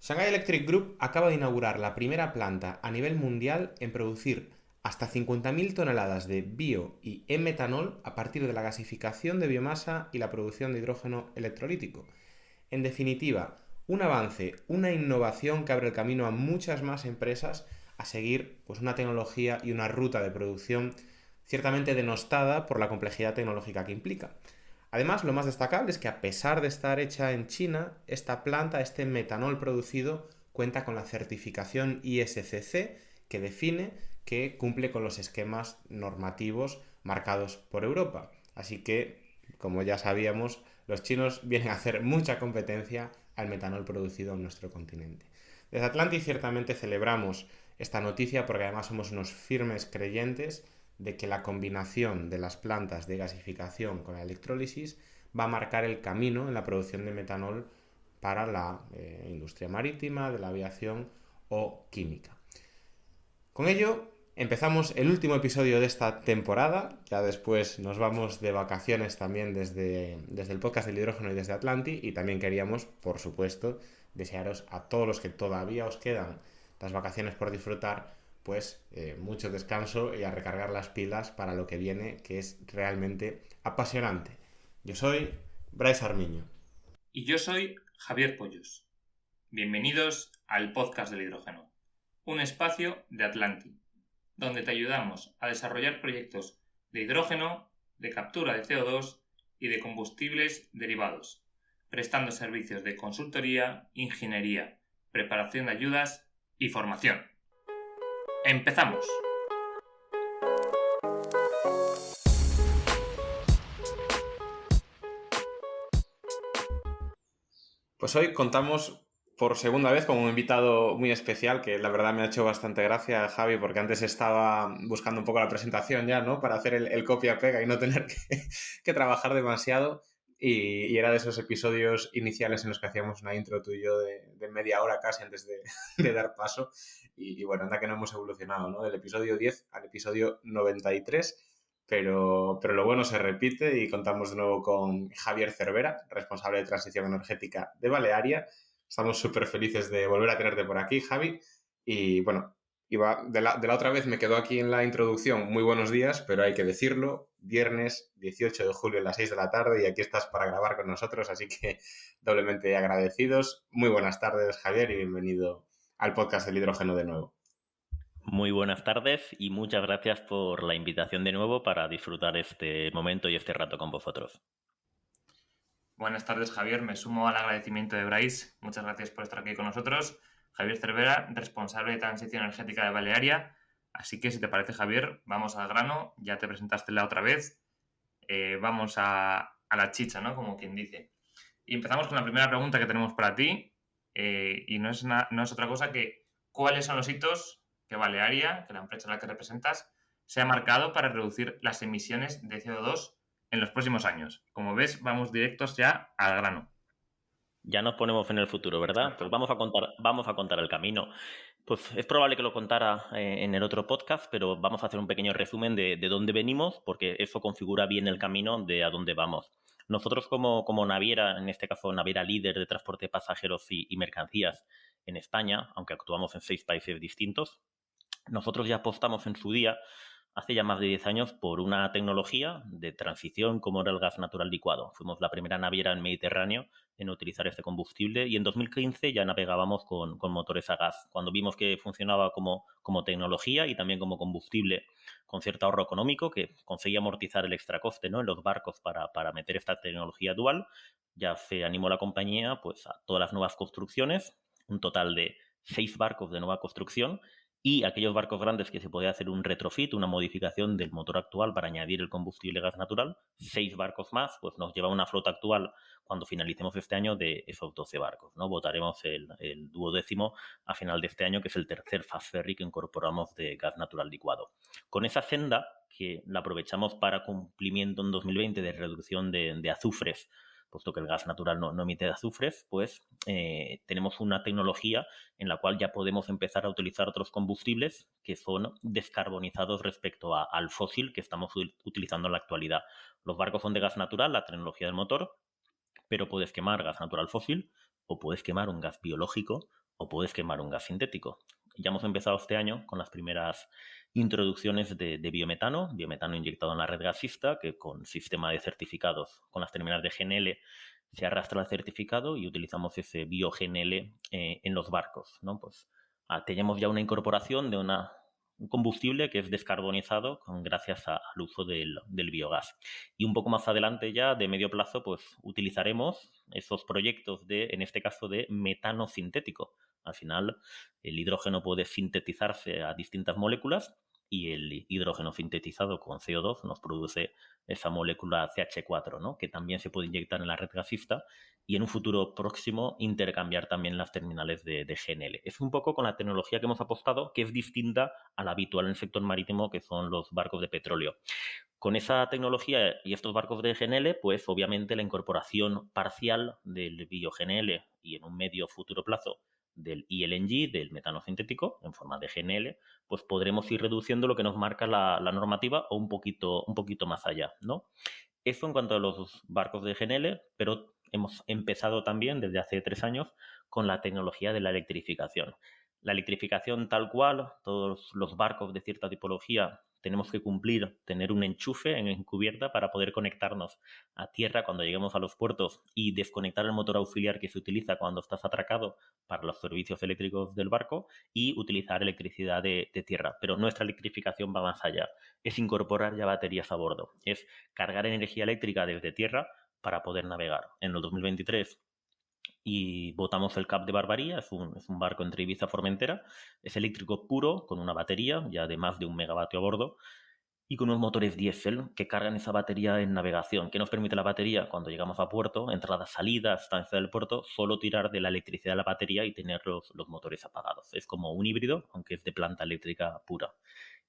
Shanghai Electric Group acaba de inaugurar la primera planta a nivel mundial en producir hasta 50.000 toneladas de bio y metanol a partir de la gasificación de biomasa y la producción de hidrógeno electrolítico. En definitiva, un avance, una innovación que abre el camino a muchas más empresas a seguir pues, una tecnología y una ruta de producción ciertamente denostada por la complejidad tecnológica que implica. Además, lo más destacable es que a pesar de estar hecha en China, esta planta, este metanol producido, cuenta con la certificación ISCC que define que cumple con los esquemas normativos marcados por Europa. Así que, como ya sabíamos, los chinos vienen a hacer mucha competencia al metanol producido en nuestro continente. Desde Atlantis ciertamente celebramos esta noticia porque además somos unos firmes creyentes de que la combinación de las plantas de gasificación con la electrólisis va a marcar el camino en la producción de metanol para la industria marítima, de la aviación o química. Con ello empezamos el último episodio de esta temporada, ya después nos vamos de vacaciones también desde el podcast del hidrógeno y desde Atlanti, y también queríamos, por supuesto, desearos a todos los que todavía os quedan las vacaciones por disfrutar, pues mucho descanso y a recargar las pilas para lo que viene, que es realmente apasionante. Yo soy Bryce Armiño. Y yo soy Javier Pollos. Bienvenidos al podcast del hidrógeno, un espacio de Atlanti, donde te ayudamos a desarrollar proyectos de hidrógeno, de captura de CO2 y de combustibles derivados, prestando servicios de consultoría, ingeniería, preparación de ayudas y formación. ¡Empezamos! Pues hoy contamos por segunda vez con un invitado muy especial que la verdad me ha hecho bastante gracia, Javi, porque antes estaba buscando un poco la presentación ya, ¿no? Para hacer el copia-pega y no tener que trabajar demasiado. Y era de esos episodios iniciales en los que hacíamos una intro tú y yo de media hora casi antes de dar paso. Y bueno, anda que no hemos evolucionado, ¿no? Del episodio 10 al episodio 93. Pero lo bueno se repite y contamos de nuevo con Javier Cervera, responsable de transición energética de Balearia. Estamos súper felices de volver a tenerte por aquí, Javi. Y bueno, de la otra vez me quedó aquí en la introducción muy buenos días, pero hay que decirlo, viernes 18 de julio a las 6 de la tarde y aquí estás para grabar con nosotros, así que doblemente agradecidos. Muy buenas tardes, Javier, y bienvenido al podcast del hidrógeno de nuevo. Muy buenas tardes y muchas gracias por la invitación de nuevo para disfrutar este momento y este rato con vosotros. Buenas tardes, Javier. Me sumo al agradecimiento de Bryce. Muchas gracias por estar aquí con nosotros. Javier Cervera, responsable de transición energética de Balearia. Así que, si te parece, Javier, vamos al grano. Ya te presentaste la otra vez. Vamos a la chicha, ¿no? Como quien dice. Y empezamos con la primera pregunta que tenemos para ti. Y no es otra cosa que ¿cuáles son los hitos que Balearia, que la empresa a la que representas, se ha marcado para reducir las emisiones de CO2 en los próximos años? Como ves, vamos directos ya al grano. Ya nos ponemos en el futuro, ¿verdad? Pues vamos a contar el camino. Pues es probable que lo contara en el otro podcast, pero vamos a hacer un pequeño resumen de dónde venimos, porque eso configura bien el camino de a dónde vamos. Nosotros como naviera, en este caso naviera líder de transporte de pasajeros y mercancías en España, aunque actuamos en 6 países distintos, nosotros ya apostamos en su día, hace ya más de 10 años, por una tecnología de transición como era el gas natural licuado. Fuimos la primera naviera en Mediterráneo en utilizar este combustible y en 2015 ya navegábamos con motores a gas. Cuando vimos que funcionaba como tecnología y también como combustible con cierto ahorro económico, que conseguía amortizar el extracoste, ¿no?, en los barcos para meter esta tecnología dual, ya se animó la compañía pues a todas las nuevas construcciones, un total de 6 barcos de nueva construcción, y aquellos barcos grandes que se podía hacer un retrofit, una modificación del motor actual para añadir el combustible gas natural, 6 barcos más, pues nos lleva a una flota actual cuando finalicemos este año de esos 12 barcos, ¿no? Votaremos el 12º a final de este año, que es el tercer fast ferry que incorporamos de gas natural licuado. Con esa senda, que la aprovechamos para cumplimiento en 2020 de reducción de azufres, puesto que el gas natural no emite azufres, pues tenemos una tecnología en la cual ya podemos empezar a utilizar otros combustibles que son descarbonizados respecto al fósil que estamos utilizando en la actualidad. Los barcos son de gas natural, la tecnología del motor, pero puedes quemar gas natural fósil o puedes quemar un gas biológico o puedes quemar un gas sintético. Ya hemos empezado este año con las primeras introducciones de biometano inyectado en la red gasista, que con sistema de certificados, con las terminales de GNL, se arrastra el certificado y utilizamos ese bio-GNL en los barcos, ¿no? Pues tenemos ya una incorporación de un combustible que es descarbonizado gracias al uso del biogás. Y un poco más adelante ya, de medio plazo, pues utilizaremos esos proyectos en este caso, de metano sintético. Al final, el hidrógeno puede sintetizarse a distintas moléculas y el hidrógeno sintetizado con CO2 nos produce esa molécula CH4, ¿no? Que también se puede inyectar en la red gasista y en un futuro próximo intercambiar también las terminales de GNL. Es un poco con la tecnología que hemos apostado, que es distinta a la habitual en el sector marítimo, que son los barcos de petróleo. Con esa tecnología y estos barcos de GNL, pues obviamente la incorporación parcial del bio-GNL y en un medio futuro plazo del ILNG, del metano sintético, en forma de GNL, pues podremos ir reduciendo lo que nos marca la normativa o un poquito más allá, ¿no? Eso en cuanto a los barcos de GNL, pero hemos empezado también desde hace 3 años con la tecnología de la electrificación. La electrificación tal cual, todos los barcos de cierta tipología tenemos que tener un enchufe en cubierta para poder conectarnos a tierra cuando lleguemos a los puertos y desconectar el motor auxiliar que se utiliza cuando estás atracado para los servicios eléctricos del barco y utilizar electricidad de tierra. Pero nuestra electrificación va más allá. Es incorporar ya baterías a bordo. Es cargar energía eléctrica desde tierra para poder navegar. En el 2023 y botamos el Cap de Barbaría, es un barco entre Ibiza y Formentera, es eléctrico puro, con una batería ya de más de 1 megavatio a bordo y con unos motores diésel que cargan esa batería en navegación. ¿Qué nos permite la batería? Cuando llegamos a puerto, entrada, salida, estancia del puerto, solo tirar de la electricidad de la batería y tener los motores apagados. Es como un híbrido, aunque es de planta eléctrica pura.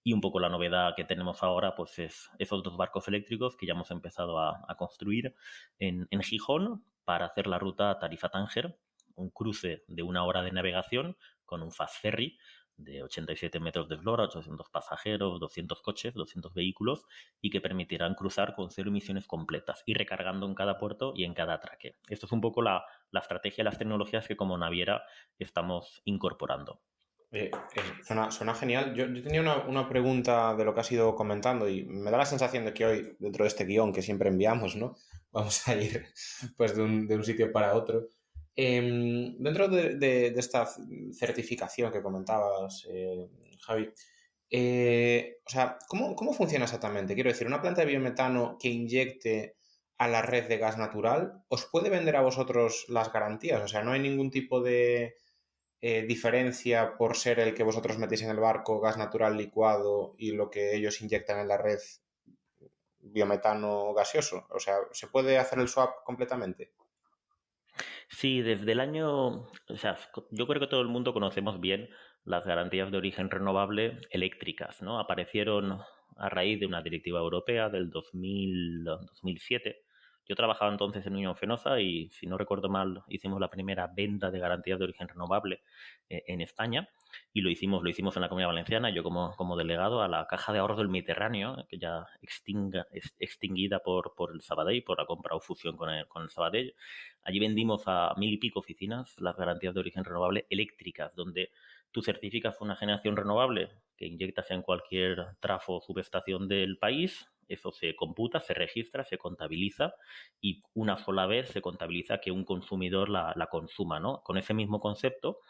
Y un poco la novedad que tenemos ahora, pues es esos 2 barcos eléctricos que ya hemos empezado a construir en Gijón para hacer la ruta Tarifa-Tánger, un cruce de 1 hora de navegación con un fast ferry de 87 metros de eslora, 800 pasajeros, 200 coches, 200 vehículos y que permitirán cruzar con 0 emisiones completas y recargando en cada puerto y en cada atraque. Esto es un poco la estrategia de las tecnologías que como naviera estamos incorporando. Suena genial. Yo tenía una pregunta de lo que has ido comentando y me da la sensación de que hoy, dentro de este guión que siempre enviamos, ¿no? Vamos a ir pues de un sitio para otro. Dentro de esta certificación que comentabas, Javi, o sea, ¿cómo funciona exactamente? Quiero decir, una planta de biometano que inyecte a la red de gas natural, ¿os puede vender a vosotros las garantías? O sea, no hay ningún tipo de diferencia por ser el que vosotros metéis en el barco gas natural licuado y lo que ellos inyectan en la red biometano gaseoso. O sea, ¿se puede hacer el swap completamente? Sí, desde el año, o sea, yo creo que todo el mundo conocemos bien las garantías de origen renovable eléctricas, ¿no? Aparecieron a raíz de una directiva europea del 2007. Yo trabajaba entonces en Unión Fenosa y, si no recuerdo mal, hicimos la primera venta de garantías de origen renovable en España y lo hicimos en la Comunidad Valenciana, yo como delegado a la Caja de Ahorros del Mediterráneo, que ya extinguida por el Sabadell, por la compra o fusión con el Sabadell. Allí vendimos a 1000 y pico oficinas las garantías de origen renovable eléctricas, donde tú certificas una generación renovable que inyectas en cualquier trafo o subestación del país, eso se computa, se registra, se contabiliza y una sola vez se contabiliza que un consumidor la consuma, ¿no? Con ese mismo concepto,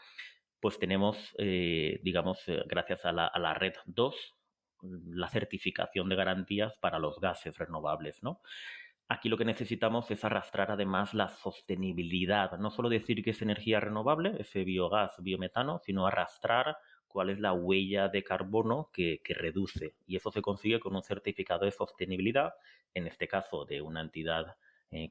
pues tenemos, gracias a la red 2, la certificación de garantías para los gases renovables, ¿no? Aquí lo que necesitamos es arrastrar además la sostenibilidad, no solo decir que es energía renovable, ese biogás, biometano, sino arrastrar cuál es la huella de carbono que reduce. Y eso se consigue con un certificado de sostenibilidad, en este caso de una entidad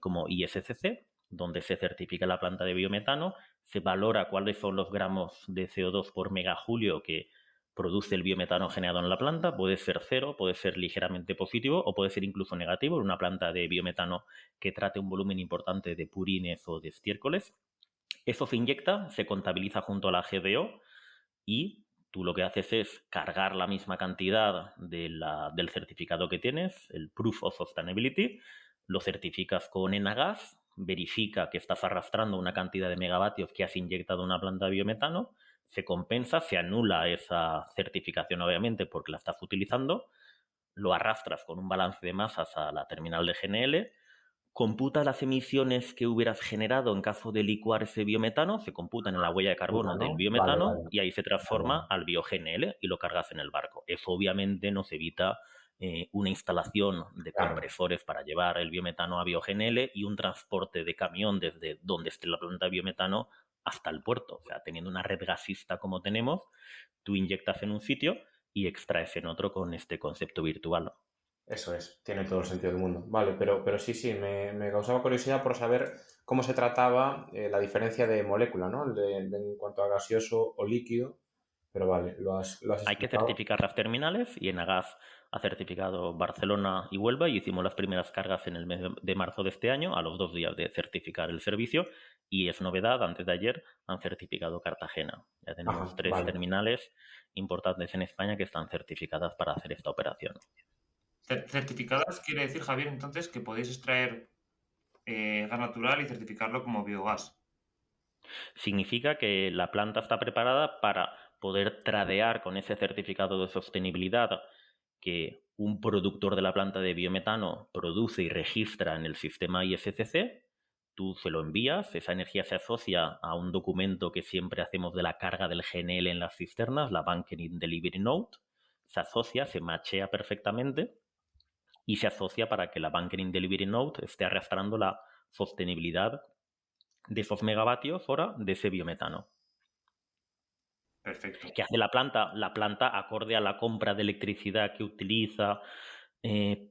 como ISCC, donde se certifica la planta de biometano, se valora cuáles son los gramos de CO2 por megajulio que produce el biometano generado en la planta. Puede ser 0, puede ser ligeramente positivo o puede ser incluso negativo en una planta de biometano que trate un volumen importante de purines o de estiércoles. Eso se inyecta, se contabiliza junto a la GDO y tú lo que haces es cargar la misma cantidad del certificado que tienes, el Proof of Sustainability, lo certificas con Enagas verifica que estás arrastrando una cantidad de megavatios que has inyectado en una planta de biometano, se compensa, se anula esa certificación obviamente porque la estás utilizando, lo arrastras con un balance de masas a la terminal de GNL, computa las emisiones que hubieras generado en caso de licuar ese biometano, se computan en la huella de carbono del biometano y ahí se transforma al bio-GNL y lo cargas en el barco. Eso obviamente nos evita una instalación de compresores para llevar el biometano a bio-GNL y un transporte de camión desde donde esté la planta de biometano hasta el puerto. O sea, teniendo una red gasista como tenemos, tú inyectas en un sitio y extraes en otro con este concepto virtual. Eso es, tiene todo el sentido del mundo. Vale, pero sí, me causaba curiosidad por saber cómo se trataba la diferencia de molécula, ¿no? En cuanto a gaseoso o líquido. Pero vale, lo has Hay que explicado. certificar las terminales y Enagás ha certificado Barcelona y Huelva y hicimos las primeras cargas en el mes de marzo de este año, a los 2 días de certificar el servicio, y es novedad, antes de ayer han certificado Cartagena. Ya tenemos Ajá, 3 vale. terminales importantes en España que están certificadas para hacer esta operación. Certificadas quiere decir, Javier, entonces, que podéis extraer gas natural y certificarlo como biogás. Significa que la planta está preparada para poder tradear con ese certificado de sostenibilidad que un productor de la planta de biometano produce y registra en el sistema ISCC. Tú se lo envías, esa energía se asocia a un documento que siempre hacemos de la carga del GNL en las cisternas, la Bunkering Delivery Note, se asocia, se machea perfectamente y se asocia para que la Bunkering Delivery Note esté arrastrando la sostenibilidad de esos megavatios hora de ese biometano. Perfecto. ¿Qué hace la planta? La planta, acorde a la compra de electricidad que utiliza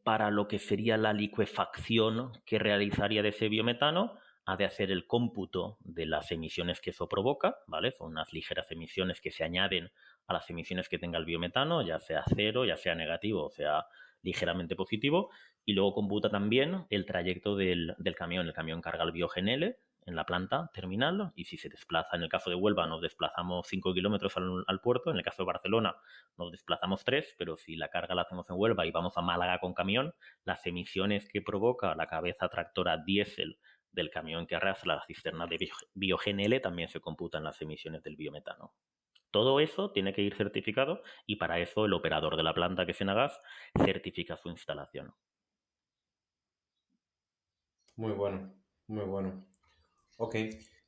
para lo que sería la licuefacción que realizaría de ese biometano, ha de hacer el cómputo de las emisiones que eso provoca, ¿vale? Son unas ligeras emisiones que se añaden a las emisiones que tenga el biometano, ya sea cero, ya sea negativo, o sea, ligeramente positivo, y luego computa también el trayecto del camión. El camión carga el bio-GNL en la planta terminal y si se desplaza, en el caso de Huelva nos desplazamos 5 kilómetros al puerto, en el caso de Barcelona nos desplazamos 3, pero si la carga la hacemos en Huelva y vamos a Málaga con camión, las emisiones que provoca la cabeza tractora diésel del camión que arrastra la cisterna de bio-GNL también se computan las emisiones del biometano. Todo eso tiene que ir certificado y para eso el operador de la planta, que es Enagás, certifica su instalación. Muy bueno, muy bueno. Ok.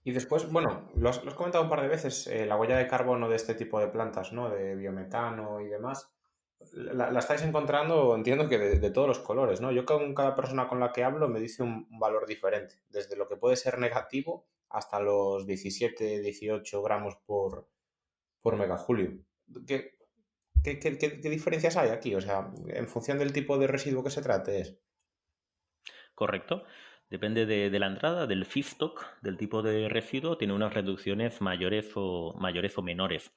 Y después, bueno, lo has comentado un par de veces, la huella de carbono de este tipo de plantas, ¿no? De biometano y demás. La estáis encontrando, entiendo que de todos los colores, ¿no? Yo con cada persona con la que hablo me dice un valor diferente, desde lo que puede ser negativo hasta los 17, 18 gramos por megajulio. ¿Qué, qué diferencias hay aquí? O sea, en función del tipo de residuo que se trate es. Correcto. Depende de la entrada, del feedstock, del tipo de residuo, tiene unas reducciones mayores o menores.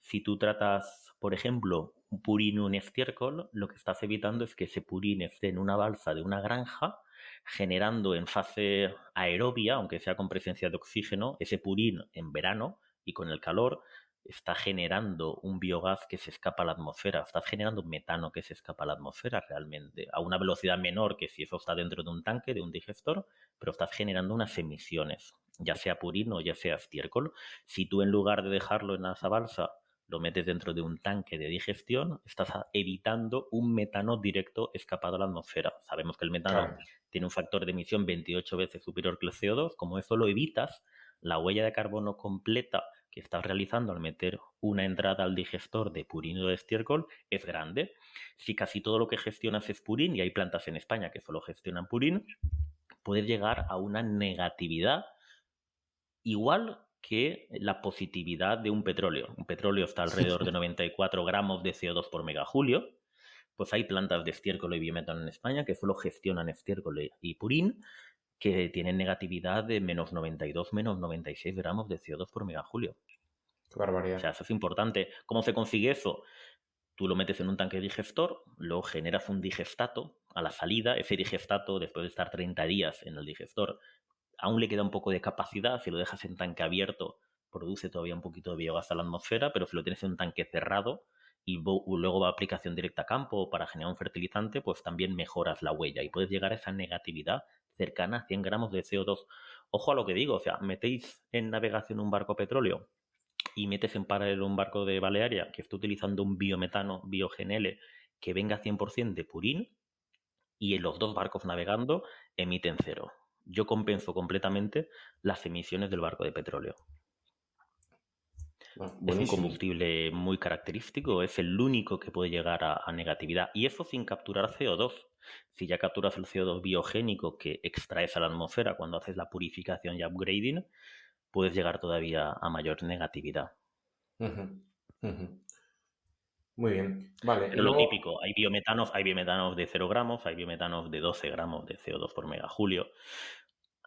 Si tú tratas, por ejemplo, un purín o un estiércol, lo que estás evitando es que ese purín esté en una balsa de una granja, generando en fase aerobia, aunque sea con presencia de oxígeno, ese purín en verano y con el calor está generando un biogás que se escapa a la atmósfera, estás generando metano que se escapa a la atmósfera realmente, a una velocidad menor que si eso está dentro de un tanque, de un digestor, pero estás generando unas emisiones, ya sea purino o ya sea estiércol. Si tú en lugar de dejarlo en esa balsa lo metes dentro de un tanque de digestión, estás evitando un metano directo escapado a la atmósfera. Sabemos que el metano Claro. tiene un factor de emisión 28 veces superior que el CO2, como eso lo evitas, la huella de carbono completa que estás realizando al meter una entrada al digestor de purín o de estiércol es grande. Si casi todo lo que gestionas es purín, y hay plantas en España que solo gestionan purín, puedes llegar a una negatividad igual que la positividad de un petróleo. Un petróleo está alrededor de 94 gramos de CO2 por megajulio. Pues hay plantas de estiércol y biometano en España que solo gestionan estiércol y purín, que tienen negatividad de menos 92, menos 96 gramos de CO2 por megajulio. Qué barbaridad. O sea, eso es importante. ¿Cómo se consigue eso? Tú lo metes en un tanque digestor, luego generas un digestato a la salida. Ese digestato, después de estar 30 días en el digestor, aún le queda un poco de capacidad. Si lo dejas en tanque abierto, produce todavía un poquito de biogás a la atmósfera, pero si lo tienes en un tanque cerrado y luego va a aplicación directa a campo para generar un fertilizante, pues también mejoras la huella y puedes llegar a esa negatividad cercana a 100 gramos de CO2. Ojo a lo que digo, o sea, metéis en navegación un barco a petróleo y metes en paralelo un barco de Balearia que está utilizando un biometano, bioGNL, que venga 100% de purín, y en los dos barcos navegando emiten cero. Yo compenso completamente las emisiones del barco de petróleo. Bueno, Es un buenísimo. combustible muy característico, es el único que puede llegar a negatividad, y eso sin capturar CO2. Si ya capturas el CO2 biogénico que extraes a la atmósfera cuando haces la purificación y upgrading, puedes llegar todavía a mayor negatividad. Ujú, ujú. Muy bien. Vale, y Pero lo luego, típico, hay biometanos de 0 gramos, hay biometanos de 12 gramos de CO2 por megajulio.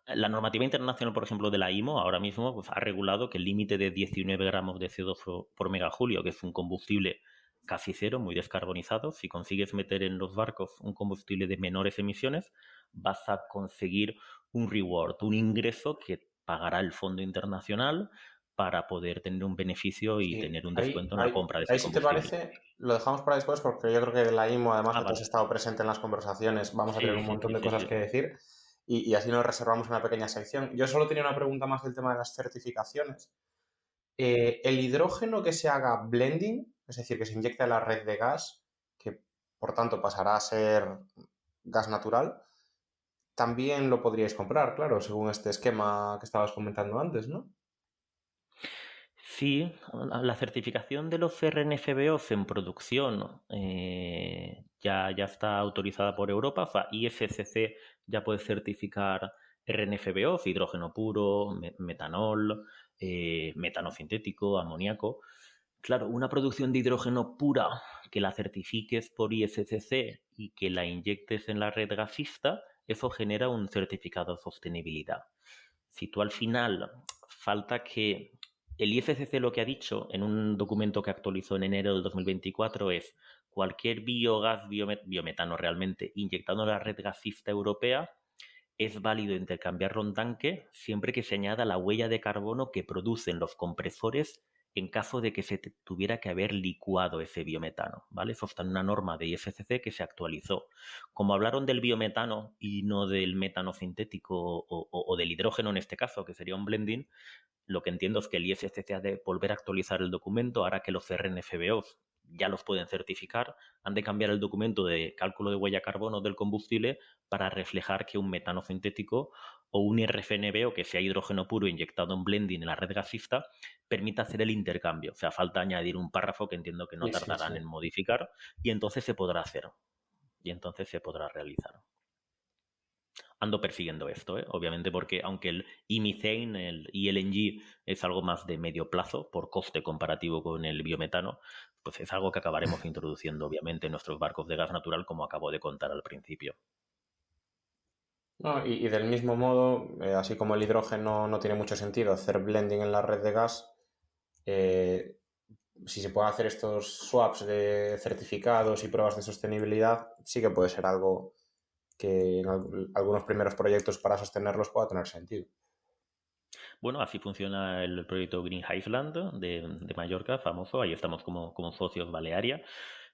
La normativa internacional, por ejemplo, de la IMO, ahora mismo pues, ha regulado que el límite de 19 gramos de CO2 por megajulio, que es un combustible casi cero, muy descarbonizado, si consigues meter en los barcos un combustible de menores emisiones, vas a conseguir un reward, un ingreso que pagará el Fondo Internacional para poder tener un beneficio y sí, tener un descuento en la compra de ahí ese si te combustible. parece, lo dejamos para después porque yo creo que de la IMO, además Ah, que tú has vale. estado presente en las conversaciones, vamos a tener Sí, un sí, montón sí, de sí, cosas sí. que decir y así nos reservamos una pequeña sección. Yo solo tenía una pregunta más del tema de las certificaciones. El hidrógeno que se haga blending, es decir, que se inyecte a la red de gas, que por tanto pasará a ser gas natural, también lo podríais comprar, claro, según este esquema que estabas comentando antes, ¿no? Sí, la certificación de los RNFBOs en producción ya está autorizada por Europa. O sea, ISCC ya puede certificar RNFBOs, hidrógeno puro, metanol, metano sintético, amoníaco. Claro, una producción de hidrógeno pura que la certifiques por ISCC y que la inyectes en la red gasista, eso genera un certificado de sostenibilidad. Si tú al final falta que el IFCC lo que ha dicho en un documento que actualizó en enero del 2024 es cualquier biogás, biometano realmente, inyectado en la red gasista europea, es válido intercambiarlo en tanque siempre que se añada la huella de carbono que producen los compresores en caso de que se tuviera que haber licuado ese biometano, ¿vale? Eso está en una norma de IFCC que se actualizó. Como hablaron del biometano y no del metano sintético o del hidrógeno en este caso, que sería un blending, lo que entiendo es que el ISCC ha de volver a actualizar el documento ahora que los RNFBOs ya los pueden certificar, han de cambiar el documento de cálculo de huella carbono del combustible para reflejar que un metano sintético o un RFNBO que sea hidrógeno puro inyectado en blending en la red gasista permita hacer el intercambio. O sea, falta añadir un párrafo que entiendo que no Sí, sí, tardarán sí. en modificar y entonces se podrá hacer y entonces se podrá realizar. Ando persiguiendo esto, obviamente, porque aunque el e-methane, el ELNG, es algo más de medio plazo por coste comparativo con el biometano, pues es algo que acabaremos introduciendo, obviamente, en nuestros barcos de gas natural, como acabo de contar al principio. No, y del mismo modo, así como el hidrógeno no tiene mucho sentido hacer blending en la red de gas, eh, si se pueden hacer estos swaps de certificados y pruebas de sostenibilidad, sí que puede ser algo que en algunos primeros proyectos para sostenerlos pueda tener sentido. Bueno, así funciona el proyecto Green Highland de Mallorca, famoso. Ahí estamos como socios Balearia.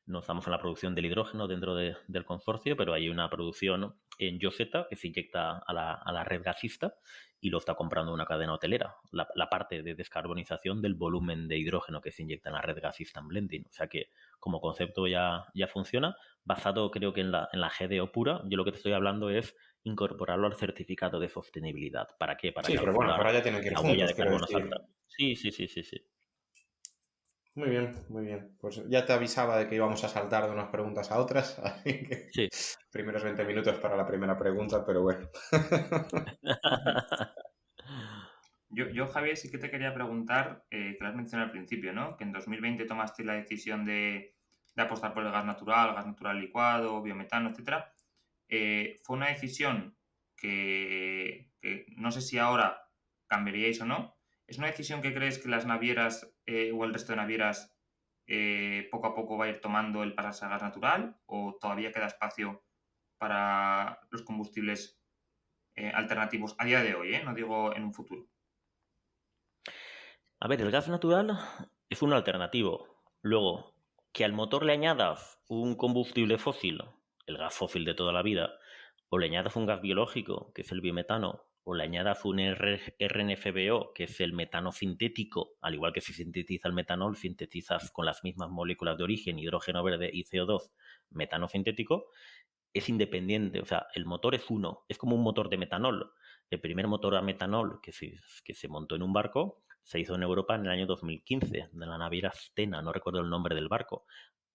No estamos en la producción del hidrógeno dentro del consorcio, pero hay una producción en Lloseta que se inyecta a la red gasista y lo está comprando una cadena hotelera. La parte de descarbonización del volumen de hidrógeno que se inyecta en la red gasista en blending. O sea que como concepto ya funciona, basado creo que en la GDO pura. Yo lo que te estoy hablando es incorporarlo al certificado de sostenibilidad. ¿Para qué? Para Sí, pero bueno, calcular ahora ya tienen que ir la huella juntos, de quiero carbono decir. alta. Sí, sí, sí, sí, sí. Muy bien, muy bien. Pues ya te avisaba de que íbamos a saltar de unas preguntas a otras, así que Sí. primeros 20 minutos para la primera pregunta, pero bueno. Yo, Javier, sí que te quería preguntar, que lo has mencionado al principio, ¿no? Que en 2020 tomaste la decisión de apostar por el gas natural licuado, biometano, etcétera. Fue una decisión que no sé si ahora cambiaríais o no. ¿Es una decisión que crees que las navieras o el resto de navieras poco a poco va a ir tomando el pasarse a gas natural o todavía queda espacio para los combustibles alternativos a día de hoy, no digo en un futuro? A ver, el gas natural es un alternativo. Luego, que al motor le añadas un combustible fósil, el gas fósil de toda la vida, o le añadas un gas biológico, que es el biometano, o le añadas un RNFBO, que es el metano sintético, al igual que si sintetiza el metanol, sintetizas con las mismas moléculas de origen, hidrógeno verde y CO2, metano sintético, es independiente, o sea, el motor es uno, es como un motor de metanol. El primer motor a metanol que se montó en un barco se hizo en Europa en el año 2015, de la naviera Stena, no recuerdo el nombre del barco.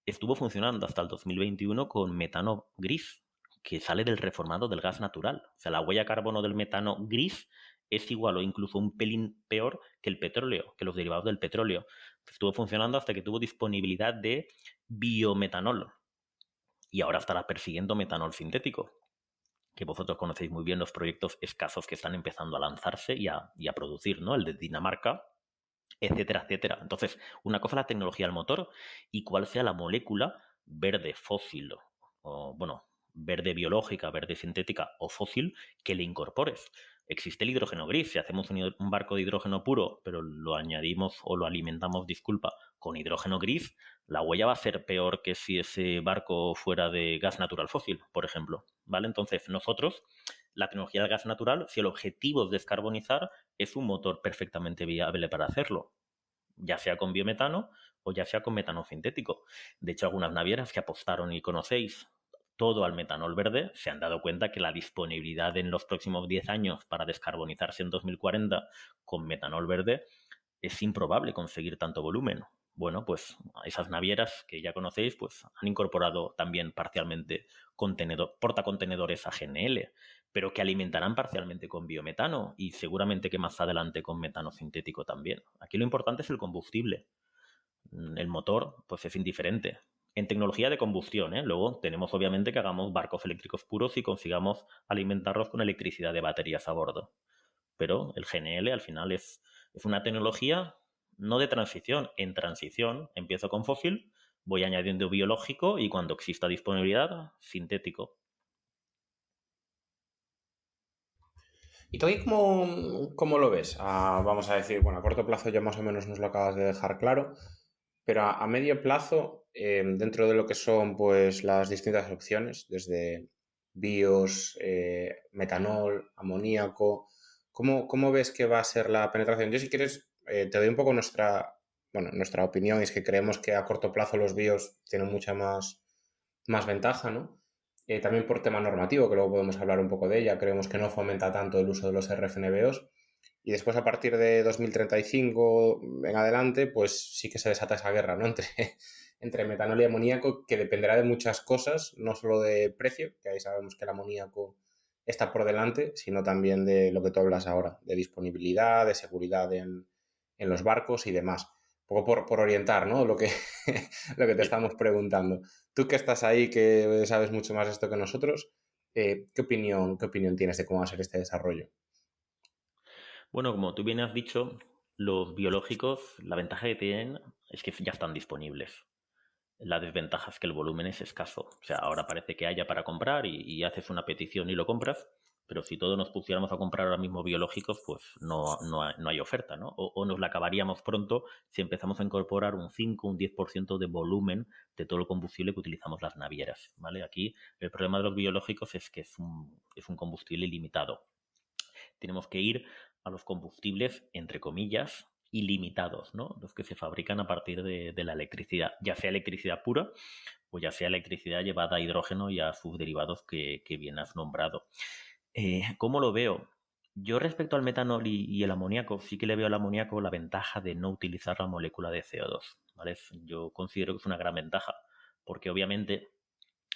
Estuvo funcionando hasta el 2021 con metano gris, que sale del reformado del gas natural. O sea, la huella de carbono del metano gris es igual o incluso un pelín peor que el petróleo, que los derivados del petróleo. Estuvo funcionando hasta que tuvo disponibilidad de biometanol y ahora estará persiguiendo metanol sintético, que vosotros conocéis muy bien los proyectos escasos que están empezando a lanzarse y a producir, ¿no? El de Dinamarca, etcétera, etcétera. Entonces, una cosa es la tecnología del motor y cuál sea la molécula verde fósil, o bueno, verde biológica, verde sintética o fósil que le incorpores. Existe el hidrógeno gris. Si hacemos un barco de hidrógeno puro, pero lo añadimos o lo alimentamos, disculpa, con hidrógeno gris, la huella va a ser peor que si ese barco fuera de gas natural fósil, por ejemplo. ¿Vale? Entonces, nosotros, la tecnología del gas natural, si el objetivo es descarbonizar, es un motor perfectamente viable para hacerlo, ya sea con biometano o ya sea con metano sintético. De hecho, algunas navieras que apostaron y conocéis todo al metanol verde se han dado cuenta que la disponibilidad en los próximos 10 años para descarbonizarse en 2040 con metanol verde es improbable conseguir tanto volumen. Bueno, pues esas navieras que ya conocéis pues han incorporado también parcialmente portacontenedores a GNL, pero que alimentarán parcialmente con biometano y seguramente que más adelante con metano sintético también. Aquí lo importante es el combustible. El motor pues es indiferente. En tecnología de combustión, luego tenemos obviamente que hagamos barcos eléctricos puros y consigamos alimentarlos con electricidad de baterías a bordo. Pero el GNL al final es una tecnología no de transición. En transición empiezo con fósil, voy añadiendo biológico y cuando exista disponibilidad, sintético. ¿Y tú ahí cómo lo ves? Vamos a decir, bueno, a corto plazo ya más o menos nos lo acabas de dejar claro, pero a medio plazo, dentro de lo que son pues las distintas opciones, desde bios, metanol, amoníaco, ¿cómo ves que va a ser la penetración? Yo si quieres te doy un poco nuestra opinión, es que creemos que a corto plazo los bios tienen mucha más ventaja, ¿no? También por tema normativo, que luego podemos hablar un poco de ella, creemos que no fomenta tanto el uso de los RFNBOs. Y después, a partir de 2035 en adelante, pues sí que se desata esa guerra, ¿no? Entre metanol y amoníaco, que dependerá de muchas cosas, no solo de precio, que ahí sabemos que el amoníaco está por delante, sino también de lo que tú hablas ahora, de disponibilidad, de seguridad en los barcos y demás. Un poco por orientar, ¿no? Lo que te estamos preguntando. Tú que estás ahí, que sabes mucho más de esto que nosotros, ¿qué opinión tienes de cómo va a ser este desarrollo? Bueno, como tú bien has dicho, los biológicos, la ventaja que tienen es que ya están disponibles. La desventaja es que el volumen es escaso. O sea, ahora parece que haya para comprar y haces una petición y lo compras, pero si todos nos pusiéramos a comprar ahora mismo biológicos, pues no hay oferta, ¿no? O nos la acabaríamos pronto si empezamos a incorporar un 5, un 10% de volumen de todo el combustible que utilizamos las navieras, ¿vale? Aquí el problema de los biológicos es que es un combustible ilimitado. Tenemos que ir a los combustibles, entre comillas, ilimitados, ¿no? Los que se fabrican a partir de la electricidad, ya sea electricidad pura o ya sea electricidad llevada a hidrógeno y a sus derivados que bien has nombrado. ¿Cómo lo veo? Yo respecto al metanol y el amoníaco, sí que le veo al amoníaco la ventaja de no utilizar la molécula de CO2, ¿vale? Yo considero que es una gran ventaja, porque obviamente,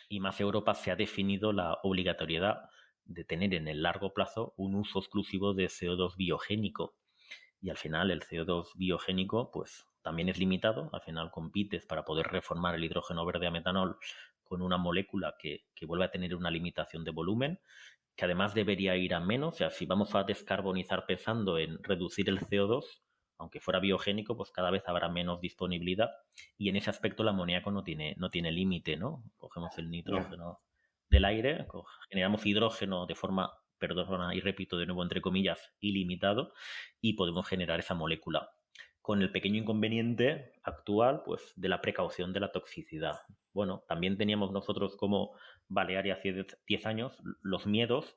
y más Europa, se ha definido la obligatoriedad de tener en el largo plazo un uso exclusivo de CO2 biogénico. Y al final el CO2 biogénico pues también es limitado. Al final compites para poder reformar el hidrógeno verde a metanol con una molécula que vuelve a tener una limitación de volumen, que además debería ir a menos. O sea, si vamos a descarbonizar pensando en reducir el CO2, aunque fuera biogénico, pues cada vez habrá menos disponibilidad. Y en ese aspecto el amoníaco no tiene límite, ¿no? Cogemos el Ya. nitrógeno del aire, generamos hidrógeno de forma, perdona y repito de nuevo entre comillas, ilimitado y podemos generar esa molécula. Con el pequeño inconveniente actual, pues de la precaución de la toxicidad. bueno, también teníamos nosotros como Balearia hace 10 años los miedos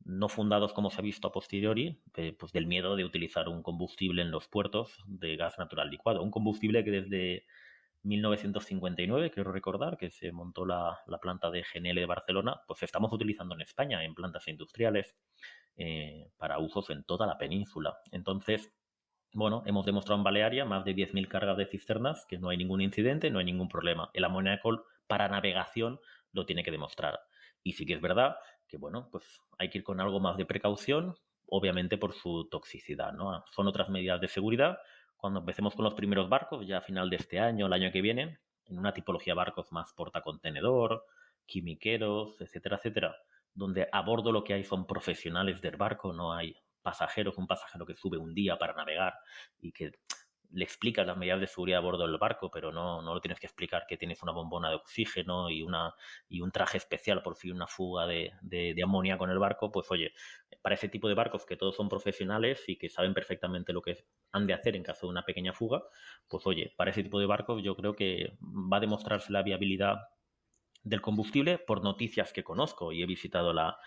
no fundados como se ha visto a posteriori, pues del miedo de utilizar un combustible en los puertos de gas natural licuado. Un combustible que desde 1959, quiero recordar, que se montó la planta de GNL de Barcelona, pues estamos utilizando en España, en plantas industriales, para usos en toda la península. Entonces, bueno, hemos demostrado en Balearia más de 10.000 cargas de cisternas, que no hay ningún incidente, no hay ningún problema. El amoníaco para navegación lo tiene que demostrar. Y sí que es verdad que, bueno, pues hay que ir con algo más de precaución, obviamente por su toxicidad, ¿no? Son otras medidas de seguridad. Cuando empecemos con los primeros barcos, ya a final de este año, el año que viene, en una tipología de barcos más portacontenedor, quimiqueros, etcétera, etcétera, donde a bordo lo que hay son profesionales del barco, no hay pasajeros, un pasajero que sube un día para navegar y que le explicas las medidas de seguridad a bordo del barco, pero no lo tienes que explicar que tienes una bombona de oxígeno y un traje especial por si una fuga de amoníaco en el barco, pues oye, para ese tipo de barcos que todos son profesionales y que saben perfectamente lo que han de hacer en caso de una pequeña fuga, pues oye, para ese tipo de barcos yo creo que va a demostrarse la viabilidad del combustible por noticias que conozco y he visitado la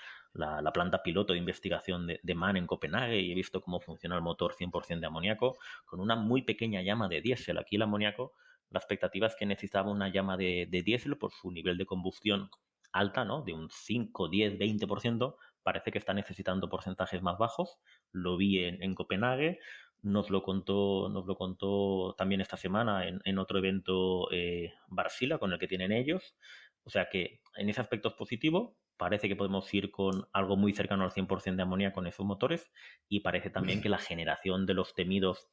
planta piloto de investigación de MAN en Copenhague y he visto cómo funciona el motor 100% de amoníaco con una muy pequeña llama de diésel. Aquí el amoníaco, la expectativa es que necesitaba una llama de diésel por su nivel de combustión alta, ¿no? De un 5, 10, 20%. Parece que está necesitando porcentajes más bajos. Lo vi en Copenhague. Nos lo contó también esta semana en otro evento Barsila con el que tienen ellos. O sea que en ese aspecto es positivo. Parece que podemos ir con algo muy cercano al 100% de amoníaco con esos motores y parece también que la generación de los temidos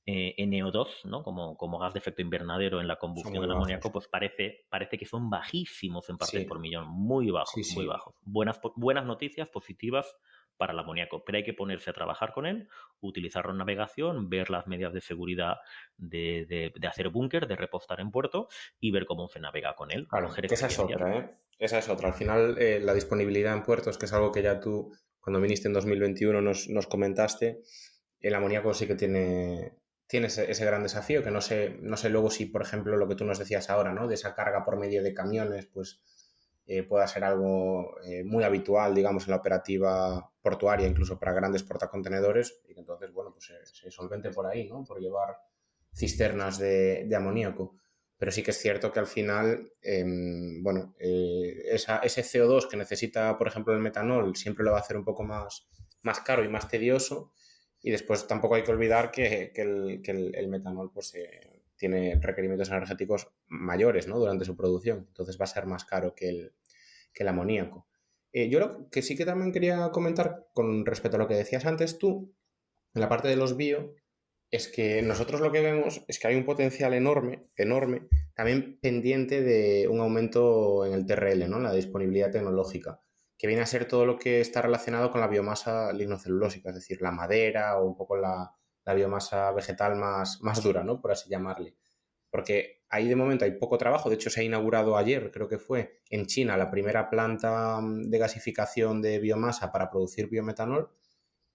NO2, ¿no? como gas de efecto invernadero en la Son combustión muy del bajos. amoníaco, pues parece que son bajísimos en partes Sí, por millón, muy sí, bajos, muy sí. bajos. Buenas noticias, positivas para el amoníaco, pero hay que ponerse a trabajar con él, utilizarlo en navegación, ver las medidas de seguridad de hacer búnker, de repostar en puerto y ver cómo se navega con él, Claro, coger que esa es experiencia. otra, ¿eh? Esa es otra. Al final, la disponibilidad en puertos, que es algo que ya tú, cuando viniste en 2021, nos comentaste, el amoníaco sí que tiene ese gran desafío, que no sé luego si, por ejemplo, lo que tú nos decías ahora, ¿no? De esa carga por medio de camiones, pues pueda ser algo muy habitual, digamos, en la operativa portuaria, incluso para grandes portacontenedores, y que entonces, bueno, pues se solvente por ahí, ¿no? Por llevar cisternas de amoníaco. Pero sí que es cierto que al final, bueno, ese CO2 que necesita, por ejemplo, el metanol, siempre lo va a hacer un poco más caro y más tedioso. Y después tampoco hay que olvidar que el metanol pues, tiene requerimientos energéticos mayores, ¿no? Durante su producción. Entonces va a ser más caro que el amoníaco. Yo lo que sí que también quería comentar con respecto a lo que decías antes tú, en la parte de los bio, es que nosotros lo que vemos es que hay un potencial enorme, enorme, también pendiente de un aumento en el TRL, ¿no? En la disponibilidad tecnológica, que viene a ser todo lo que está relacionado con la biomasa lignocelulósica, es decir, la madera o un poco la biomasa vegetal más dura, ¿no? Por así llamarle. Porque ahí de momento hay poco trabajo, de hecho se ha inaugurado ayer, creo que fue, en China la primera planta de gasificación de biomasa para producir biometanol,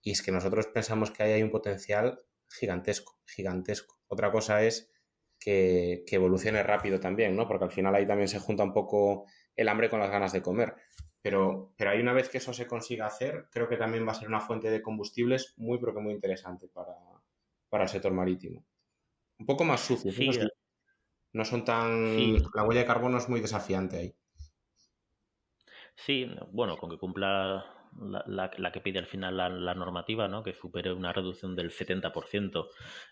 y es que nosotros pensamos que ahí hay un potencial gigantesco, gigantesco. Otra cosa es que evolucione rápido también, ¿no? Porque al final ahí también se junta un poco el hambre con las ganas de comer. Pero ahí una vez que eso se consiga hacer, creo que también va a ser una fuente de combustibles muy, pero que muy interesante para el sector marítimo. Un poco más sucios, eso Sí, sí. No son tan... sí, La huella de carbono es muy desafiante ahí. sí, bueno, con que cumpla la que pide al final la normativa, ¿no? Que supere una reducción del 70%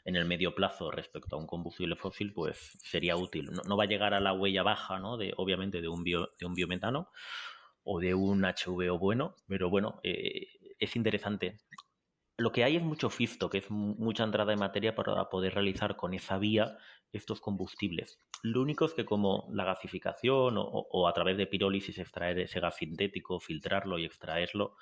en el medio plazo respecto a un combustible fósil, pues sería útil. No va a llegar a la huella baja, ¿no? Obviamente de un biometano o de un HVO bueno, pero bueno, es interesante. Lo que hay es mucho fisto, que es mucha entrada de materia para poder realizar con esa vía estos combustibles. Lo único es que como la gasificación o a través de pirólisis extraer ese gas sintético, filtrarlo y extraerlo,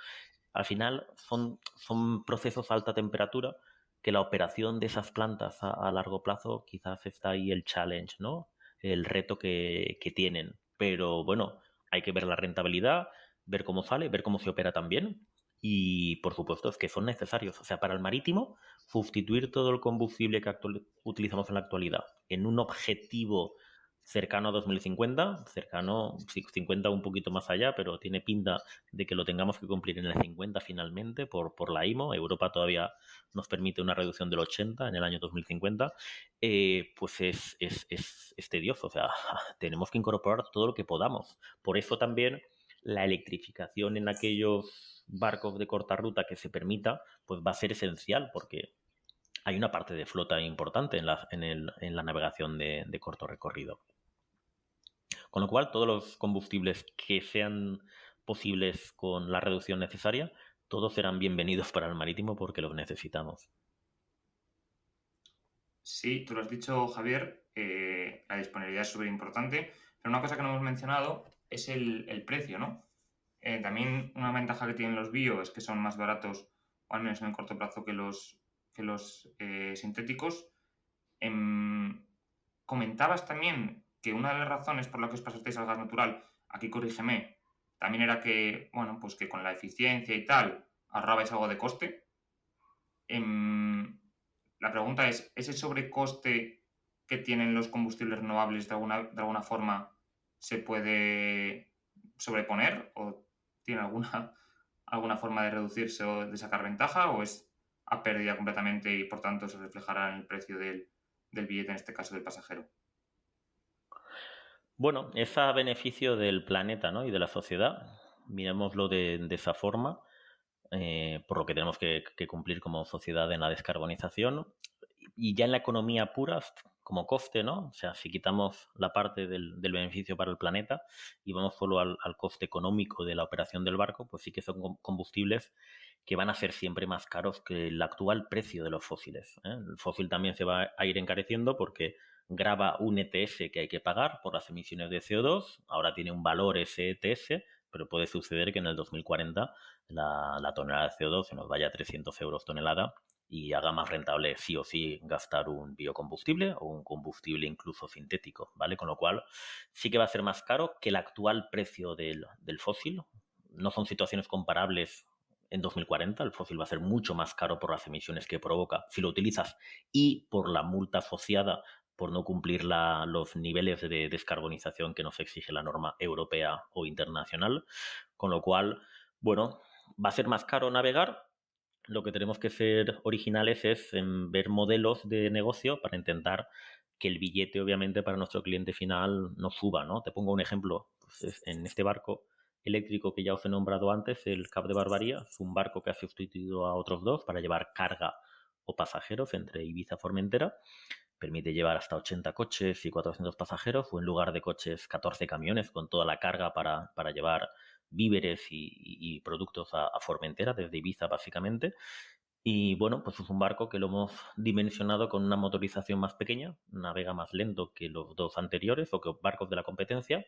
al final son procesos a alta temperatura que la operación de esas plantas a largo plazo quizás está ahí el challenge, ¿no? El reto que tienen. Pero bueno, hay que ver la rentabilidad, ver cómo sale, ver cómo se opera también y por supuesto es que son necesarios. O sea, para el marítimo, sustituir todo el combustible que utilizamos en la actualidad en un objetivo cercano a 2050, cercano, 50 un poquito más allá, pero tiene pinta de que lo tengamos que cumplir en el 50 finalmente por la IMO. Europa todavía nos permite una reducción del 80 en el año 2050, pues es tedioso. O sea, tenemos que incorporar todo lo que podamos. Por eso también la electrificación en aquellos barcos de corta ruta que se permita, pues va a ser esencial, porque hay una parte de flota importante en la navegación de corto recorrido. Con lo cual, todos los combustibles que sean posibles con la reducción necesaria, todos serán bienvenidos para el marítimo porque los necesitamos. Sí, tú lo has dicho, Javier, la disponibilidad es súper importante, pero una cosa que no hemos mencionado es el precio, ¿no? También una ventaja que tienen los bio es que son más baratos, o al menos en el corto plazo, que los sintéticos. Comentabas también que una de las razones por las que os pasasteis al gas natural, aquí corrígeme, también era que, bueno, pues que con la eficiencia y tal ahorrabais algo de coste. La pregunta es, ¿ese sobrecoste que tienen los combustibles renovables de alguna forma se puede sobreponer o tiene alguna forma de reducirse o de sacar ventaja o es a pérdida completamente y por tanto se reflejará en el precio del billete, en este caso del pasajero? Bueno, es a beneficio del planeta, ¿no? Y de la sociedad. Miremoslo de esa forma, por lo que tenemos que cumplir como sociedad en la descarbonización. Y ya en la economía pura, como coste, ¿no? O sea, si quitamos la parte del beneficio para el planeta y vamos solo al coste económico de la operación del barco, pues sí que son combustibles que van a ser siempre más caros que el actual precio de los fósiles, ¿eh? El fósil también se va a ir encareciendo porque graba un ETS que hay que pagar por las emisiones de CO2, ahora tiene un valor ese ETS, pero puede suceder que en el 2040 la tonelada de CO2 se nos vaya a 300 euros tonelada y haga más rentable sí o sí gastar un biocombustible o un combustible incluso sintético, ¿vale? Con lo cual sí que va a ser más caro que el actual precio del fósil. No son situaciones comparables en 2040, el fósil va a ser mucho más caro por las emisiones que provoca si lo utilizas y por la multa asociada por no cumplir los niveles de descarbonización que nos exige la norma europea o internacional. Con lo cual, bueno, va a ser más caro navegar. Lo que tenemos que ser originales es en ver modelos de negocio para intentar que el billete, obviamente, para nuestro cliente final no suba, ¿no? Te pongo un ejemplo. Pues en este barco eléctrico que ya os he nombrado antes, el Cap de Barbaría, es un barco que ha sustituido a otros dos para llevar carga o pasajeros entre Ibiza y Formentera. Permite llevar hasta 80 coches y 400 pasajeros, o en lugar de coches, 14 camiones con toda la carga para llevar víveres y productos a Formentera, desde Ibiza básicamente. Y bueno, pues es un barco que lo hemos dimensionado con una motorización más pequeña, navega más lento que los dos anteriores o que barcos de la competencia,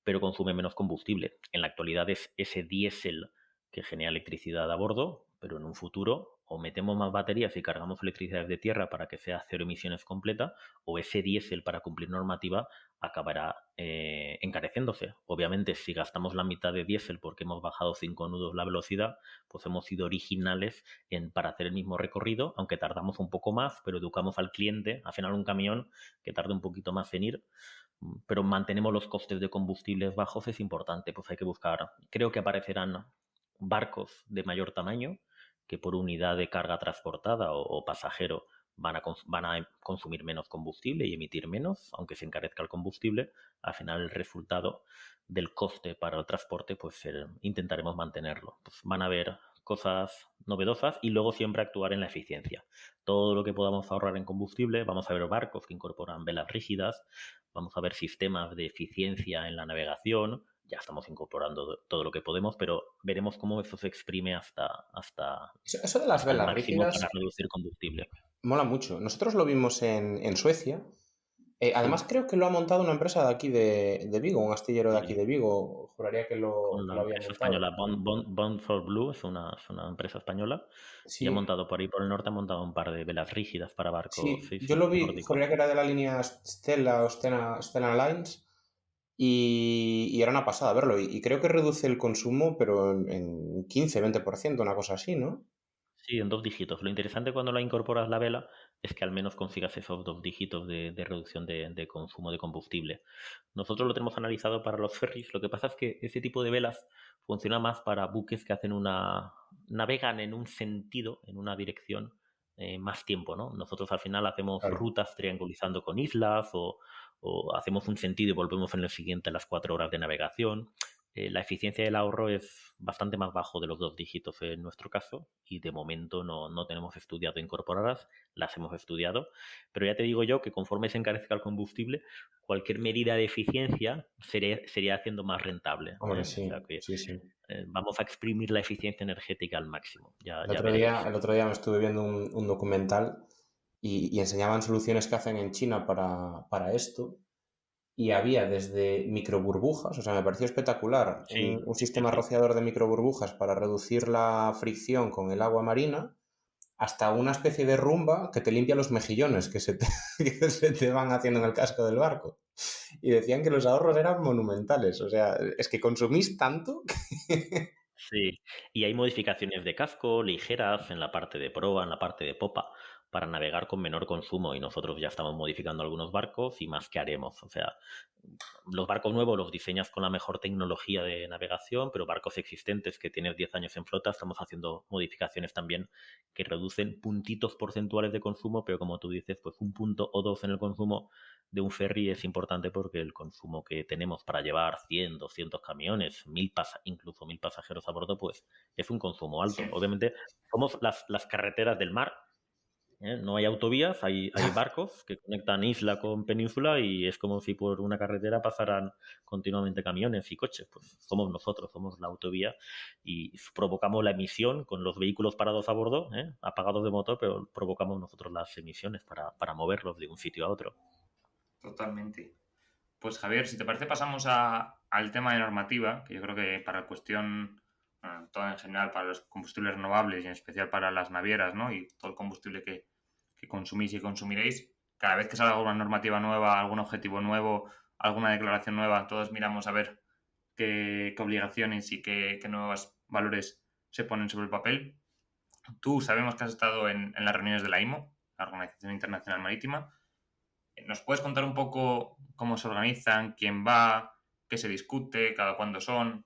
pero consume menos combustible. En la actualidad es ese diésel que genera electricidad a bordo, pero en un futuro o metemos más baterías y cargamos electricidad desde tierra para que sea cero emisiones completa, o ese diésel para cumplir normativa acabará encareciéndose. Obviamente, si gastamos la mitad de diésel porque hemos bajado 5 nudos la velocidad, pues hemos sido originales para hacer el mismo recorrido, aunque tardamos un poco más, pero educamos al cliente. Al final, un camión que tarde un poquito más en ir, pero mantenemos los costes de combustibles bajos, es importante. Pues hay que buscar, creo que aparecerán barcos de mayor tamaño que por unidad de carga transportada o pasajero van a consumir menos combustible y emitir menos, aunque se encarezca el combustible. Al final el resultado del coste para el transporte, pues intentaremos mantenerlo. Pues van a haber cosas novedosas y luego siempre actuar en la eficiencia. Todo lo que podamos ahorrar en combustible, vamos a ver barcos que incorporan velas rígidas, vamos a ver sistemas de eficiencia en la navegación. Ya estamos incorporando todo lo que podemos, pero veremos cómo eso se exprime hasta Eso de las el velas máximo para rígidas reducir combustible. mola mucho. Nosotros lo vimos en Suecia. Además, Sí, creo que lo ha montado una empresa de aquí de Vigo, un astillero de aquí sí. de Vigo. Juraría Con que la lo había empresa montado. española Bond for Blue, es una empresa española y ha Sí, montado por ahí por el norte, ha montado un par de velas rígidas para barcos, sí, sí, yo sí, lo vi, nórdicos. juraría que era de la línea Stella o Stena Lines y era una pasada verlo. Y creo que reduce el consumo, pero en 15-20%, una cosa así, ¿no? Sí, en 2 dígitos. Lo interesante cuando la incorporas la vela es que al menos consigas esos 2 dígitos de reducción de consumo de combustible. Nosotros lo tenemos analizado para los ferries. Lo que pasa es que ese tipo de velas funciona más para buques que hacen navegan en un sentido, en una dirección, más tiempo, ¿no? Nosotros al final hacemos Claro. rutas triangulizando con islas o hacemos un sentido y volvemos en el siguiente a las 4 horas de navegación. La eficiencia del ahorro es bastante más bajo de los 2 dígitos en nuestro caso y de momento no tenemos estudiado incorporarlas, las hemos estudiado, pero ya te digo yo que conforme se encarezca el combustible, cualquier medida de eficiencia sería haciendo más rentable, Hombre, ¿eh? O sea sí, que sí, sí. vamos a exprimir la eficiencia energética al máximo, El ya otro día, veréis. el otro día me estuve viendo un documental y enseñaban soluciones que hacen en China para esto. Y había desde microburbujas, o sea, me pareció espectacular, Sí, un sí, sistema sí. rociador de microburbujas para reducir la fricción con el agua marina, hasta una especie de rumba que te limpia los mejillones que que se te van haciendo en el casco del barco. Y decían que los ahorros eran monumentales, o sea, es que consumís tanto. Sí, y hay modificaciones de casco ligeras en la parte de proa, en la parte de popa, para navegar con menor consumo y nosotros ya estamos modificando algunos barcos y más que haremos. O sea, los barcos nuevos los diseñas con la mejor tecnología de navegación, pero barcos existentes que tienes 10 años en flota, estamos haciendo modificaciones también que reducen puntitos porcentuales de consumo, pero como tú dices, pues 1 punto o 2 en el consumo de un ferry es importante porque el consumo que tenemos para llevar 100, 200 camiones, incluso 1000 pasajeros a bordo, pues es un consumo alto. Sí, Obviamente, somos las carreteras del mar, ¿eh? No hay autovías, hay barcos que conectan isla con península y es como si por una carretera pasaran continuamente camiones y coches. Pues somos nosotros, somos la autovía y provocamos la emisión con los vehículos parados a bordo, ¿eh? Apagados de motor, pero provocamos nosotros las emisiones para moverlos de un sitio a otro. totalmente. Pues Javier, si te parece, pasamos al tema de normativa, que yo creo que para la cuestión, bueno, todo en general, para los combustibles renovables y en especial para las navieras, ¿no? Y todo el combustible que consumís y consumiréis, cada vez que salga alguna normativa nueva, algún objetivo nuevo, alguna declaración nueva, todos miramos a ver qué obligaciones y qué nuevos valores se ponen sobre el papel. Tú sabemos que has estado en las reuniones de la IMO, la Organización Internacional Marítima. ¿Nos puedes contar un poco cómo se organizan, quién va, qué se discute, cada cuándo son?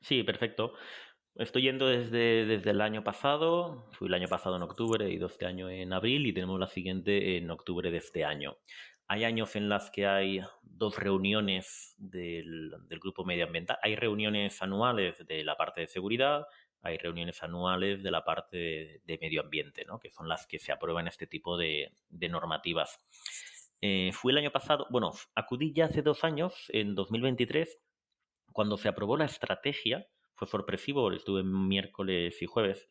Sí, perfecto. Estoy yendo desde el año pasado, fui el año pasado en octubre, he ido este año en abril y tenemos la siguiente en octubre de este año. Hay años en las que hay 2 reuniones del grupo medioambiental. Hay reuniones anuales de la parte de seguridad, hay reuniones anuales de la parte de medio ambiente, ¿no? Que son las que se aprueban este tipo de normativas. Fui el año pasado, bueno, acudí ya hace 2 años, en 2023, cuando se aprobó la estrategia. Fue sorpresivo, estuve miércoles y jueves.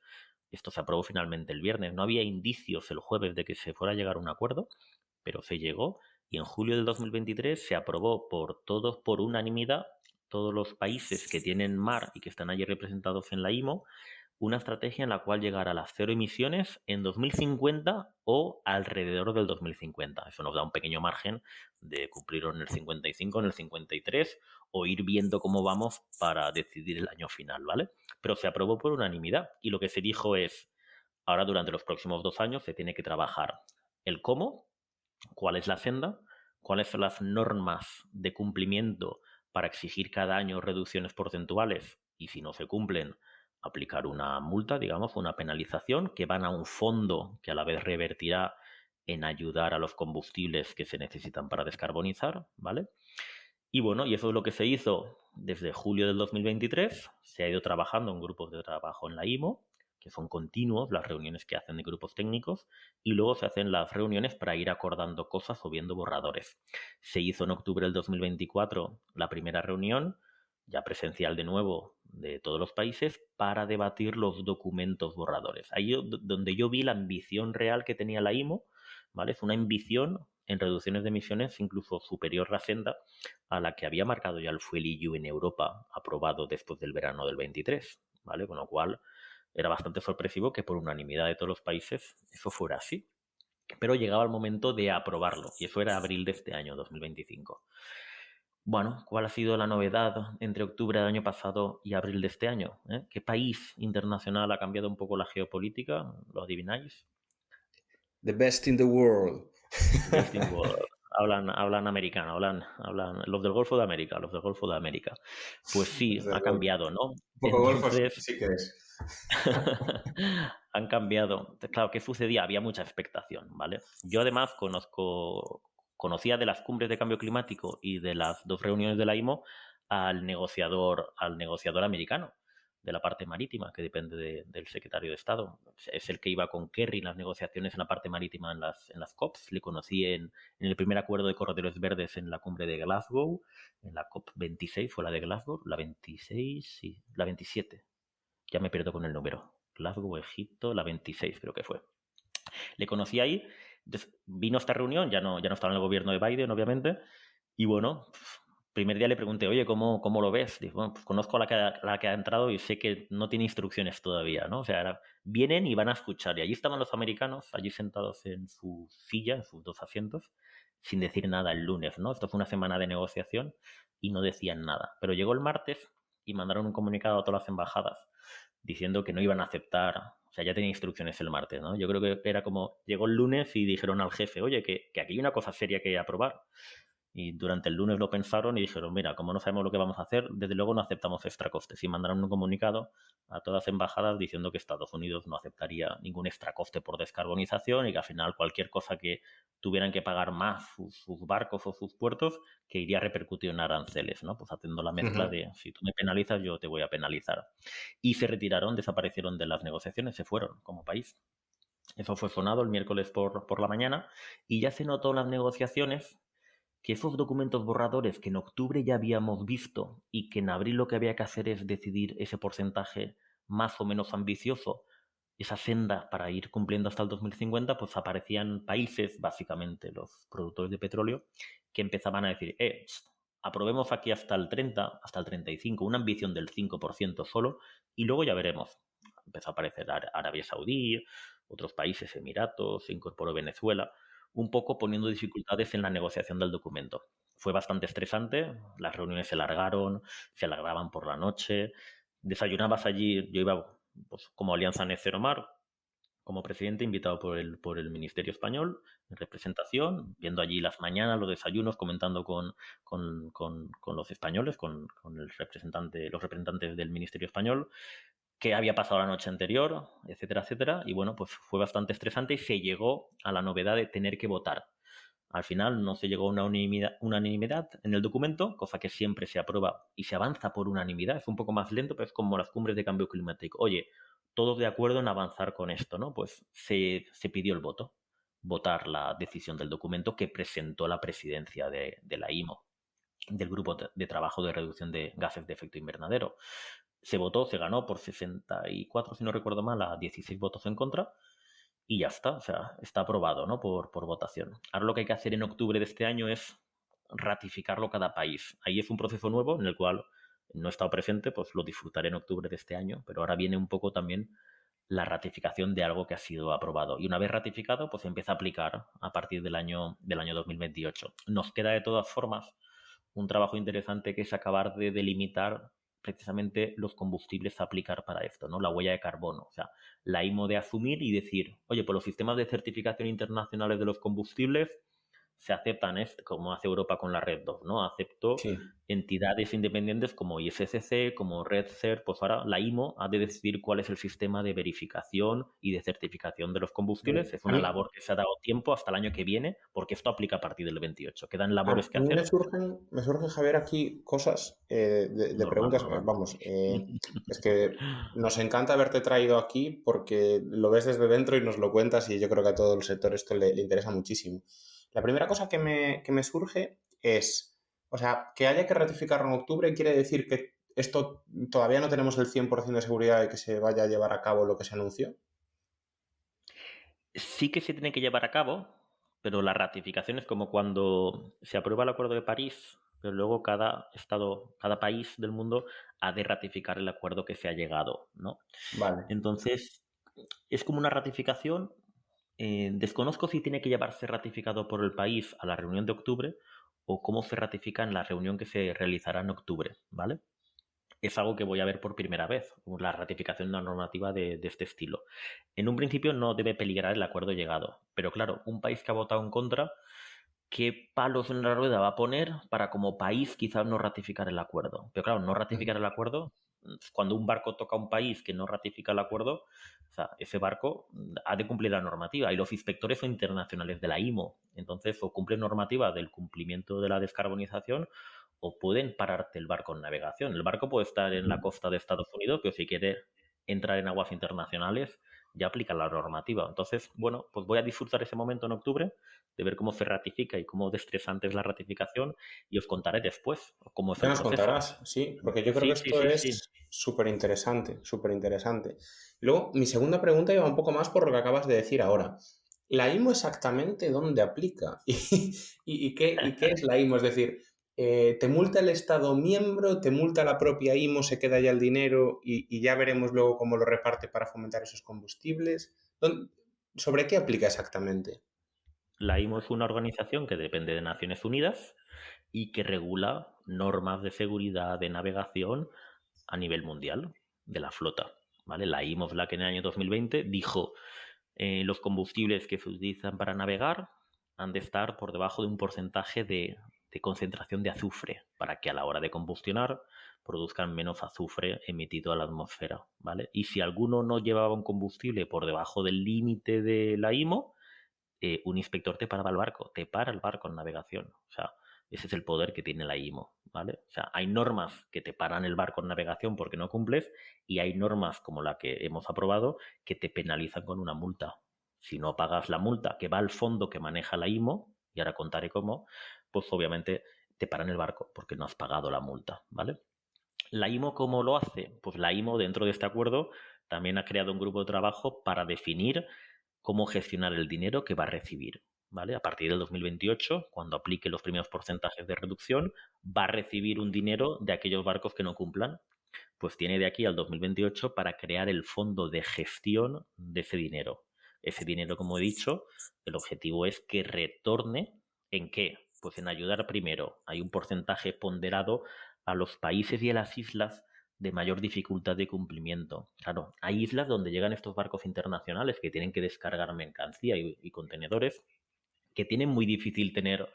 Esto se aprobó finalmente el viernes. No había indicios el jueves de que se fuera a llegar a un acuerdo, pero se llegó y en julio del 2023 se aprobó por todos por unanimidad, todos los países que tienen mar y que están allí representados en la IMO, una estrategia en la cual llegar a las cero emisiones en 2050 o alrededor del 2050. Eso nos da un pequeño margen de cumplirlo en el 55, en el 53 o ir viendo cómo vamos para decidir el año final, ¿vale? Pero se aprobó por unanimidad y lo que se dijo es, ahora durante los próximos 2 años se tiene que trabajar el cómo, cuál es la senda, cuáles son las normas de cumplimiento para exigir cada año reducciones porcentuales y si no se cumplen, aplicar una multa, digamos, una penalización que van a un fondo que a la vez revertirá en ayudar a los combustibles que se necesitan para descarbonizar, ¿vale? Y bueno, y eso es lo que se hizo desde julio del 2023. Se ha ido trabajando en grupos de trabajo en la IMO, que son continuos las reuniones que hacen de grupos técnicos, y luego se hacen las reuniones para ir acordando cosas o viendo borradores. Se hizo en octubre del 2024 la primera reunión, ya presencial de nuevo, de todos los países, para debatir los documentos borradores. Ahí donde yo vi la ambición real que tenía la IMO, ¿vale? Es una ambición en reducciones de emisiones incluso superior a la senda a la que había marcado ya el Fuel EU en Europa, aprobado después del verano del 23, ¿vale? Con lo cual era bastante sorpresivo que por unanimidad de todos los países eso fuera así. Pero llegaba el momento de aprobarlo, y eso era abril de este año, 2025. Bueno, ¿cuál ha sido la novedad entre octubre del año pasado y abril de este año? ¿Qué país internacional ha cambiado un poco la geopolítica? ¿Lo adivináis? The best in the world. Based in World. Hablan americano, hablan los del Golfo de América, los del Golfo de América. Pues sí, Desde ha luego. cambiado, ¿no? Un poco golfo Entonces, sí que es. han cambiado. Claro, ¿qué sucedía? Había mucha expectación, ¿vale? Yo además conocía de las cumbres de cambio climático y de las dos reuniones de la IMO al negociador americano de la parte marítima, que depende del secretario de Estado. Es el que iba con Kerry en las negociaciones en la parte marítima en las COPs. Le conocí en el primer acuerdo de corredores verdes en la cumbre de Glasgow, en la COP 26, fue la de Glasgow, la 26, sí, la 27. Ya me pierdo con el número. Glasgow, Egipto, la 26 creo que fue. Le conocí ahí, vino a esta reunión, ya no estaba en el gobierno de Biden, obviamente, y bueno, primer día le pregunté, oye, ¿cómo lo ves? Dijo, bueno, pues conozco a la que ha entrado y sé que no tiene instrucciones todavía, ¿no? O sea, vienen y van a escuchar. Y allí estaban los americanos, allí sentados en su silla, en sus dos asientos, sin decir nada el lunes, ¿no? Esto fue una semana de negociación y no decían nada. Pero llegó el martes y mandaron un comunicado a todas las embajadas diciendo que no iban a aceptar, o sea, ya tenía instrucciones el martes, ¿no? Yo creo que era como, llegó el lunes y dijeron al jefe, oye, que aquí hay una cosa seria que aprobar. Y durante el lunes lo pensaron y dijeron, mira, como no sabemos lo que vamos a hacer, desde luego no aceptamos extra costes. Y mandaron un comunicado a todas las embajadas diciendo que Estados Unidos no aceptaría ningún extra coste por descarbonización y que al final cualquier cosa que tuvieran que pagar más sus barcos o sus puertos, que iría a repercutir en aranceles, ¿no? Pues haciendo la mezcla de, si tú me penalizas, yo te voy a penalizar. Y se retiraron, desaparecieron de las negociaciones, se fueron como país. Eso fue sonado el miércoles por la mañana y ya se notó en las negociaciones que esos documentos borradores que en octubre ya habíamos visto y que en abril lo que había que hacer es decidir ese porcentaje más o menos ambicioso, esa senda para ir cumpliendo hasta el 2050, pues aparecían países, básicamente los productores de petróleo, que empezaban a decir, aprobemos aquí hasta el 30, hasta el 35, una ambición del 5% solo, y luego ya veremos. Empezó a aparecer Arabia Saudí, otros países, Emiratos, se incorporó Venezuela, un poco poniendo dificultades en la negociación del documento. Fue bastante estresante, las reuniones se alargaban por la noche, desayunabas allí, yo iba pues, como Alianza Net Zero Mar, como presidente invitado por el Ministerio Español en representación, viendo allí las mañanas, los desayunos, comentando con los españoles, con los representantes del Ministerio Español, qué había pasado la noche anterior, etcétera, etcétera. Y bueno, pues fue bastante estresante y se llegó a la novedad de tener que votar. Al final no se llegó a una unanimidad en el documento, cosa que siempre se aprueba y se avanza por unanimidad. Es un poco más lento, pero es como las cumbres de cambio climático. Oye, todos de acuerdo en avanzar con esto, ¿no? Pues se pidió el voto, votar la decisión del documento que presentó la presidencia de la IMO, del Grupo de Trabajo de Reducción de Gases de Efecto Invernadero. Se votó, se ganó por 64, si no recuerdo mal, a 16 votos en contra y ya está, o sea, está aprobado, ¿no? Por votación. Ahora lo que hay que hacer en octubre de este año es ratificarlo cada país. Ahí es un proceso nuevo en el cual no he estado presente, pues lo disfrutaré en octubre de este año, pero ahora viene un poco también la ratificación de algo que ha sido aprobado. Y una vez ratificado, pues se empieza a aplicar a partir del año 2028. Nos queda de todas formas un trabajo interesante que es acabar de delimitar precisamente los combustibles a aplicar para esto, ¿no? La huella de carbono, o sea, la IMO de asumir y decir, oye, pues los sistemas de certificación internacionales de los combustibles se aceptan, como hace Europa con la Red 2, ¿no? Acepto Sí. entidades independientes como ISCC, como RedCert, pues ahora la IMO ha de decidir cuál es el sistema de verificación y de certificación de los combustibles. Es A una mí, labor que se ha dado tiempo hasta el año que viene, porque esto aplica a partir del 28. Quedan a labores que mí hacer. me surgen, Javier, aquí cosas de Normal, preguntas. normal. Vamos, es que nos encanta haberte traído aquí porque lo ves desde dentro y nos lo cuentas y yo creo que a todo el sector esto le interesa muchísimo. La primera cosa que me surge es, o sea, que haya que ratificarlo en octubre quiere decir que esto todavía no tenemos el 100% de seguridad de que se vaya a llevar a cabo lo que se anunció. Sí que se tiene que llevar a cabo, pero la ratificación es como cuando se aprueba el Acuerdo de París, pero luego cada estado, cada país del mundo ha de ratificar el acuerdo que se ha llegado, ¿no? Vale. Entonces, es como una ratificación. Desconozco si tiene que llevarse ratificado por el país a la reunión de octubre o cómo se ratifica en la reunión que se realizará en octubre, ¿vale? Es algo que voy a ver por primera vez, la ratificación de una normativa de este estilo. En un principio no debe peligrar el acuerdo llegado, pero claro, un país que ha votado en contra, ¿qué palos en la rueda va a poner para como país quizás no ratificar el acuerdo? Pero claro, no ratificar el acuerdo, cuando un barco toca a un país que no ratifica el acuerdo, o sea, ese barco ha de cumplir la normativa y los inspectores son internacionales de la IMO. Entonces, o cumplen normativa del cumplimiento de la descarbonización o pueden pararte el barco en navegación. El barco puede estar en la costa de Estados Unidos, pero si quiere entrar en aguas internacionales, ya aplica la normativa. Entonces, bueno, pues voy a disfrutar ese momento en octubre de ver cómo se ratifica y cómo de estresante es la ratificación y os contaré después cómo es ¿Qué el nos proceso. contarás? Sí, porque yo creo que Sí, sí, esto sí, sí. es súper interesante, súper interesante. Luego, mi segunda pregunta iba un poco más por lo que acabas de decir ahora. ¿La IMO exactamente dónde aplica? ¿Y qué es la IMO? Es decir, ¿te multa el Estado miembro? ¿Te multa la propia IMO? ¿Se queda ya el dinero? Y ya veremos luego cómo lo reparte para fomentar esos combustibles. ¿Sobre qué aplica exactamente? La IMO es una organización que depende de Naciones Unidas y que regula normas de seguridad de navegación a nivel mundial de la flota. ¿Vale? La IMO es la que en el año 2020 dijo los combustibles que se utilizan para navegar han de estar por debajo de un porcentaje de concentración de azufre para que a la hora de combustionar produzcan menos azufre emitido a la atmósfera, ¿vale? Y si alguno no llevaba un combustible por debajo del límite de la IMO, un inspector te para el barco en navegación. O sea, ese es el poder que tiene la IMO, ¿vale? O sea, hay normas que te paran el barco en navegación porque no cumples y hay normas como la que hemos aprobado que te penalizan con una multa. Si no pagas la multa que va al fondo que maneja la IMO, y ahora contaré cómo, pues obviamente te paran el barco porque no has pagado la multa, ¿vale? ¿La IMO cómo lo hace? Pues la IMO dentro de este acuerdo también ha creado un grupo de trabajo para definir cómo gestionar el dinero que va a recibir. ¿Vale? A partir del 2028, cuando aplique los primeros porcentajes de reducción, va a recibir un dinero de aquellos barcos que no cumplan. Pues tiene de aquí al 2028 para crear el fondo de gestión de ese dinero. Ese dinero, como he dicho, el objetivo es que retorne ¿en qué? Pues en ayudar primero. Hay un porcentaje ponderado a los países y a las islas de mayor dificultad de cumplimiento. Claro, hay islas donde llegan estos barcos internacionales que tienen que descargar mercancía y contenedores, que tienen muy difícil tener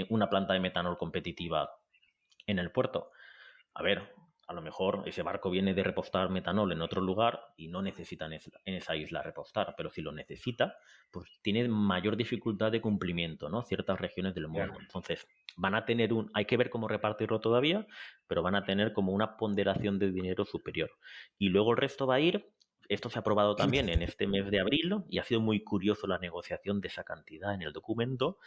una planta de metanol competitiva en el puerto. A ver, a lo mejor ese barco viene de repostar metanol en otro lugar y no necesita en esa isla repostar, pero si lo necesita, pues tiene mayor dificultad de cumplimiento, ¿no? Ciertas regiones del mundo. Entonces, van a tener hay que ver cómo repartirlo todavía, pero van a tener como una ponderación de dinero superior. Y luego el resto va a ir. Esto se ha aprobado también en este mes de abril y ha sido muy curioso la negociación de esa cantidad en el documento.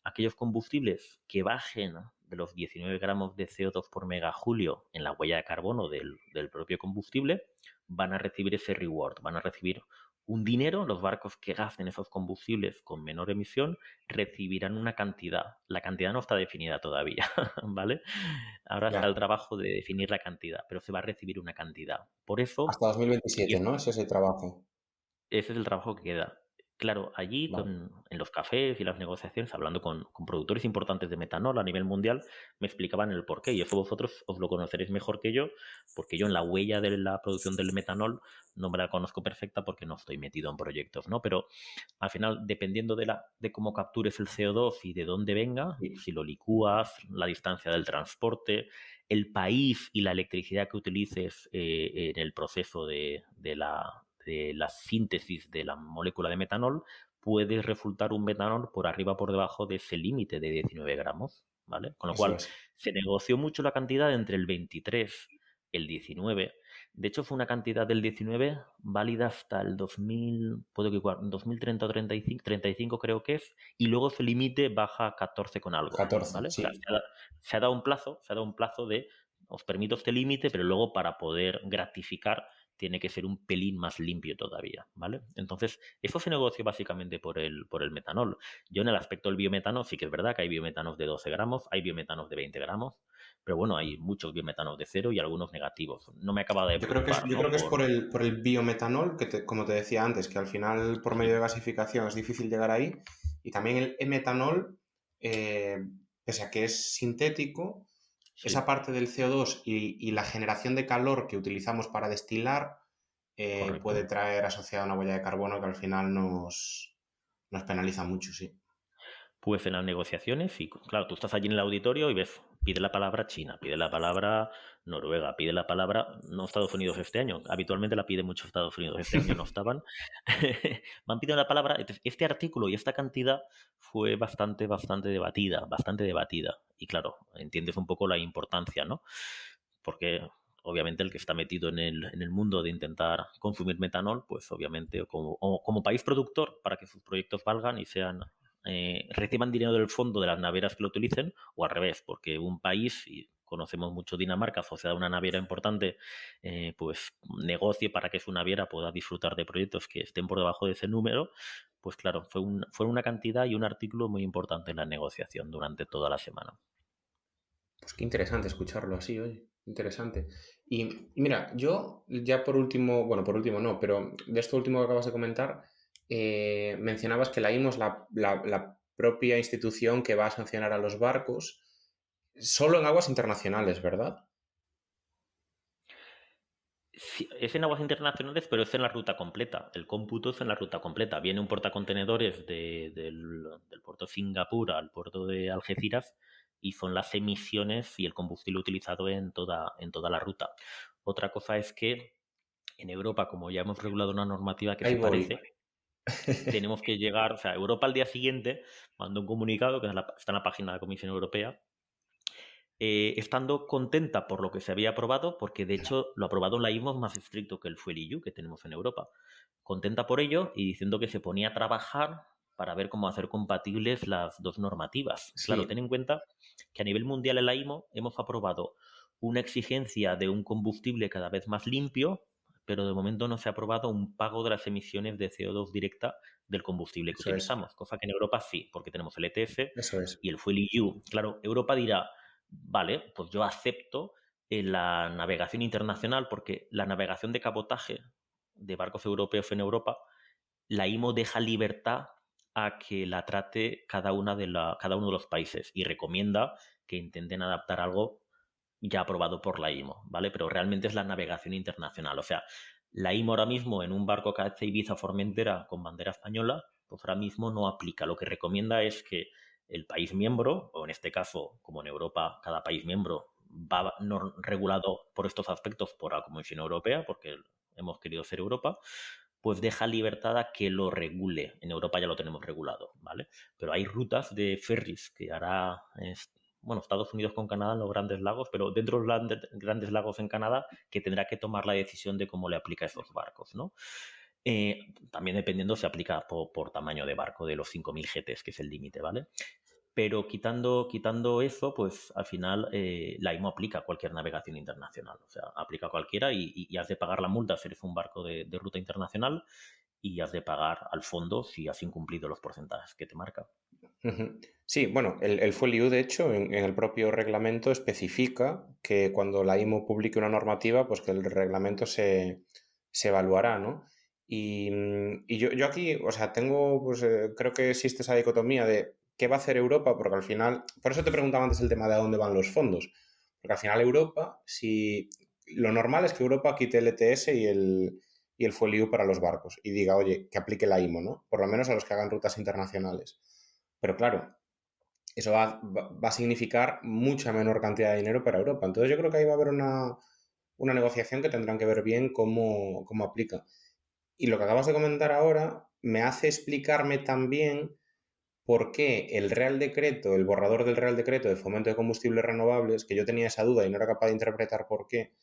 Aquellos combustibles que bajen de los 19 gramos de CO2 por megajulio en la huella de carbono del propio combustible van a recibir ese reward, van a recibir un dinero. Los barcos que gasten esos combustibles con menor emisión recibirán una cantidad. La cantidad no está definida todavía, ¿vale? Ahora está el trabajo de definir la cantidad, pero se va a recibir una cantidad. Por eso, Hasta 2027, y ¿no? Ese es el trabajo. ese es el trabajo que queda. Claro, allí Vale. en los cafés y las negociaciones, hablando con productores importantes de metanol a nivel mundial, me explicaban el porqué. Y eso vosotros os lo conoceréis mejor que yo, porque yo en la huella de la producción del metanol no me la conozco perfecta porque no estoy metido en proyectos, ¿no? Pero al final, dependiendo de cómo captures el CO2 y de dónde venga, Sí. si lo licúas, la distancia del transporte, el país y la electricidad que utilices en el proceso de la síntesis de la molécula de metanol, puede resultar un metanol por arriba o por debajo de ese límite de 19 gramos, ¿vale? Con lo Eso cual, es. se negoció mucho la cantidad entre el 23 y el 19. De hecho, fue una cantidad del 19 válida hasta el 2000, puedo que 2030 o 35 creo que es, y luego ese límite baja a 14 con algo, 14, ¿vale? O sea, sí. se ha dado un plazo de os permito este límite, pero luego para poder gratificar tiene que ser un pelín más limpio todavía, ¿vale? Entonces, eso se negocia básicamente por el metanol. Yo en el aspecto del biometano sí que es verdad que hay biometanos de 12 gramos, hay biometanos de 20 gramos, pero bueno, hay muchos biometanos de 0 y algunos negativos. No me acaba de Yo creo que es, preocupar, yo ¿no? creo que es por el biometanol, como te decía antes, que al final por medio de gasificación es difícil llegar ahí. Y también el e-metanol, pese a que es sintético, esa Sí, parte del CO2 y la generación de calor que utilizamos para destilar puede correcto. traer asociada una huella de carbono que al final nos penaliza mucho, sí. Pues en las negociaciones, y claro, tú estás allí en el auditorio y ves, pide la palabra China, pide la palabra Noruega, pide la palabra, no Estados Unidos este año, habitualmente la pide mucho Estados Unidos, este año no estaban, van pidiendo la palabra, entonces este artículo y esta cantidad fue bastante debatida, y claro, entiendes un poco la importancia, ¿no? Porque obviamente el que está metido en el mundo de intentar consumir metanol, pues obviamente o como país productor, para que sus proyectos valgan y sean reciban dinero del fondo de las navieras que lo utilicen, o al revés, porque un país, y conocemos mucho Dinamarca, asociada a una naviera importante, pues negocie para que su naviera pueda disfrutar de proyectos que estén por debajo de ese número, pues claro, fue una cantidad y un artículo muy importante en la negociación durante toda la semana. Pues qué interesante escucharlo así, oye, interesante. Y mira, yo ya por último, bueno, por último no, pero de esto último que acabas de comentar, mencionabas que la IMO es la propia institución que va a sancionar a los barcos solo en aguas internacionales, ¿verdad? Sí, es en aguas internacionales, pero es en la ruta completa. El cómputo es en la ruta completa. Viene un portacontenedores del puerto de Singapur al puerto de Algeciras y son las emisiones y el combustible utilizado en toda la ruta. Otra cosa es que en Europa, como ya hemos regulado una normativa que Ahí se voy. parece, tenemos que llegar, o sea, Europa al día siguiente mandó un comunicado que está en la página de la Comisión Europea estando contenta por lo que se había aprobado, porque de hecho lo aprobado en la IMO es más estricto que el Fuel EU que tenemos en Europa. Contenta por ello y diciendo que se ponía a trabajar para ver cómo hacer compatibles las dos normativas. Claro, ten Sí, en cuenta que a nivel mundial en la IMO hemos aprobado una exigencia de un combustible cada vez más limpio, pero de momento no se ha aprobado un pago de las emisiones de CO2 directa del combustible que eso es, utilizamos, cosa que en Europa sí, porque tenemos el ETF eso es. y el Fuel EU. Claro, Europa dirá, vale, pues yo acepto la navegación internacional, porque la navegación de cabotaje de barcos europeos en Europa, la IMO deja libertad a que la trate cada uno de los países y recomienda que intenten adaptar algo ya aprobado por la IMO, ¿vale? Pero realmente es la navegación internacional. O sea, la IMO ahora mismo en un barco que hace Ibiza Formentera con bandera española, pues ahora mismo no aplica. Lo que recomienda es que el país miembro, o en este caso, como en Europa, cada país miembro va regulado por estos aspectos por la Comisión Europea, porque hemos querido ser Europa, pues deja libertad a que lo regule. En Europa ya lo tenemos regulado, ¿vale? Pero hay rutas de ferries que hará bueno, Estados Unidos con Canadá en los Grandes Lagos, pero dentro de los Grandes Lagos en Canadá, que tendrá que tomar la decisión de cómo le aplica a esos barcos, ¿no? También dependiendo se aplica por tamaño de barco, de los 5.000 GTs, que es el límite, ¿vale? Pero quitando eso, pues al final la IMO aplica a cualquier navegación internacional. O sea, aplica a cualquiera y has de pagar la multa si eres un barco de ruta internacional y has de pagar al fondo si has incumplido los porcentajes que te marca. Ujú. Sí, bueno, el FUEL-EU, de hecho, en el propio reglamento especifica que cuando la IMO publique una normativa, pues que el reglamento se evaluará, ¿no? Y yo aquí, o sea, tengo, pues creo que existe esa dicotomía de qué va a hacer Europa, porque al final, por eso te preguntaba antes el tema de a dónde van los fondos, porque al final Europa, si lo normal es que Europa quite el ETS y el FUEL-EU para los barcos y diga, oye, que aplique la IMO, ¿no? Por lo menos a los que hagan rutas internacionales. Pero claro, eso va a significar mucha menor cantidad de dinero para Europa. Entonces yo creo que ahí va a haber una negociación que tendrán que ver bien cómo aplica. Y lo que acabas de comentar ahora me hace explicarme también por qué el Real Decreto, el borrador del Real Decreto de Fomento de Combustibles Renovables, que yo tenía esa duda y no era capaz de interpretar por qué,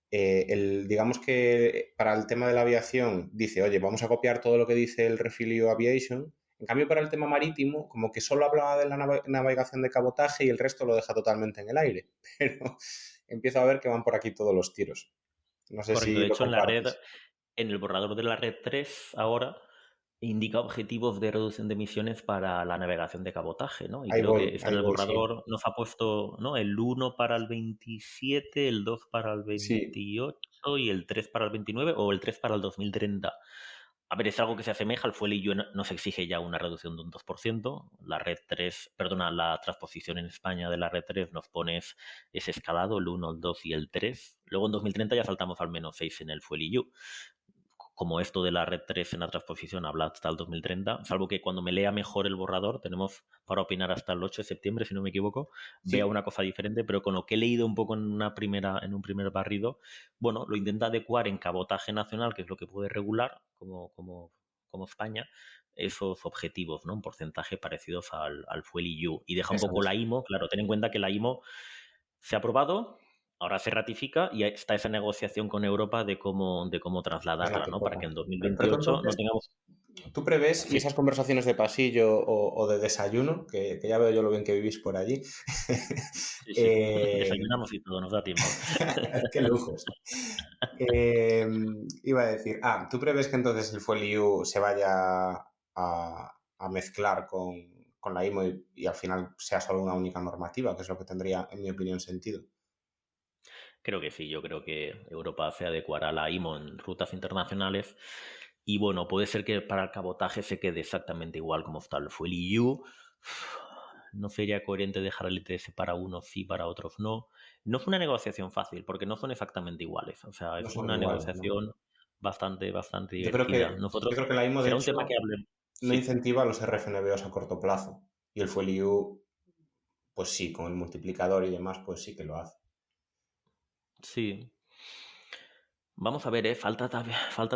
digamos que para el tema de la aviación dice, oye, vamos a copiar todo lo que dice el Refilio Aviation. En cambio, para el tema marítimo, como que solo hablaba de la navegación de cabotaje y el resto lo deja totalmente en el aire. Pero empiezo a ver que van por aquí todos los tiros. No sé Correcto, si de lo hecho en la red, compartes. en el borrador de la red 3 ahora indica objetivos de reducción de emisiones para la navegación de cabotaje, ¿no? Y creo que está en el Ahí voy, sí. borrador, nos ha puesto, ¿no? El 1 para el 27, el 2 para el Sí, 28 y el 3 para el 29 o el 3 para el 2030. A ver, es algo que se asemeja al fuel EU, nos exige ya una reducción de un 2%. La red 3, perdona, la transposición en España de la red 3 nos pone ese escalado, el 1, el 2 y el 3. Luego en 2030 ya saltamos al menos 6 en el fuel EU. Como esto de la red 3 en la transposición habla hasta el 2030, salvo que cuando me lea mejor el borrador, tenemos para opinar hasta el 8 de septiembre, si no me equivoco, vea Sí, una cosa diferente, pero con lo que he leído un poco en un primer barrido, bueno, lo intenta adecuar en cabotaje nacional, que es lo que puede regular, como España, esos objetivos, ¿no? Un porcentaje parecidos al fuel EU. Y deja un eso poco es. la IMO, claro, ten en cuenta que la IMO se ha aprobado, ahora se ratifica y está esa negociación con Europa de cómo Es la trasladarla, que ¿no? Para toca. que en Pero tú 2028 no entonces, tengamos... ¿tú prevés, y Sí, esas conversaciones de pasillo o de desayuno, que ya veo yo lo bien que vivís por allí? sí, sí. eh, Desayunamos y todo, nos da tiempo. qué lujos. Eh, iba a decir, ¿tú prevés que entonces el Fuel EU se vaya a mezclar con la IMO y al final sea solo una única normativa, que es lo que tendría, en mi opinión, sentido? Creo que sí, yo creo que Europa se adecuará a la IMO en rutas internacionales y bueno, puede ser que para el cabotaje se quede exactamente igual como está el Fuel EU. No sería coherente dejar el ETS para unos sí, para otros no. No fue una negociación fácil porque no son exactamente iguales. O sea, No es son una iguales, ¿no? negociación bastante Yo creo divertida. que, yo Nosotros, creo que la IMO, de será un tema hecho, que hablemos. no Sí, incentiva los RFNBOs a corto plazo. Y el Fuel EU, pues sí, con el multiplicador y demás, pues sí que lo hace. sí. Vamos a ver, falta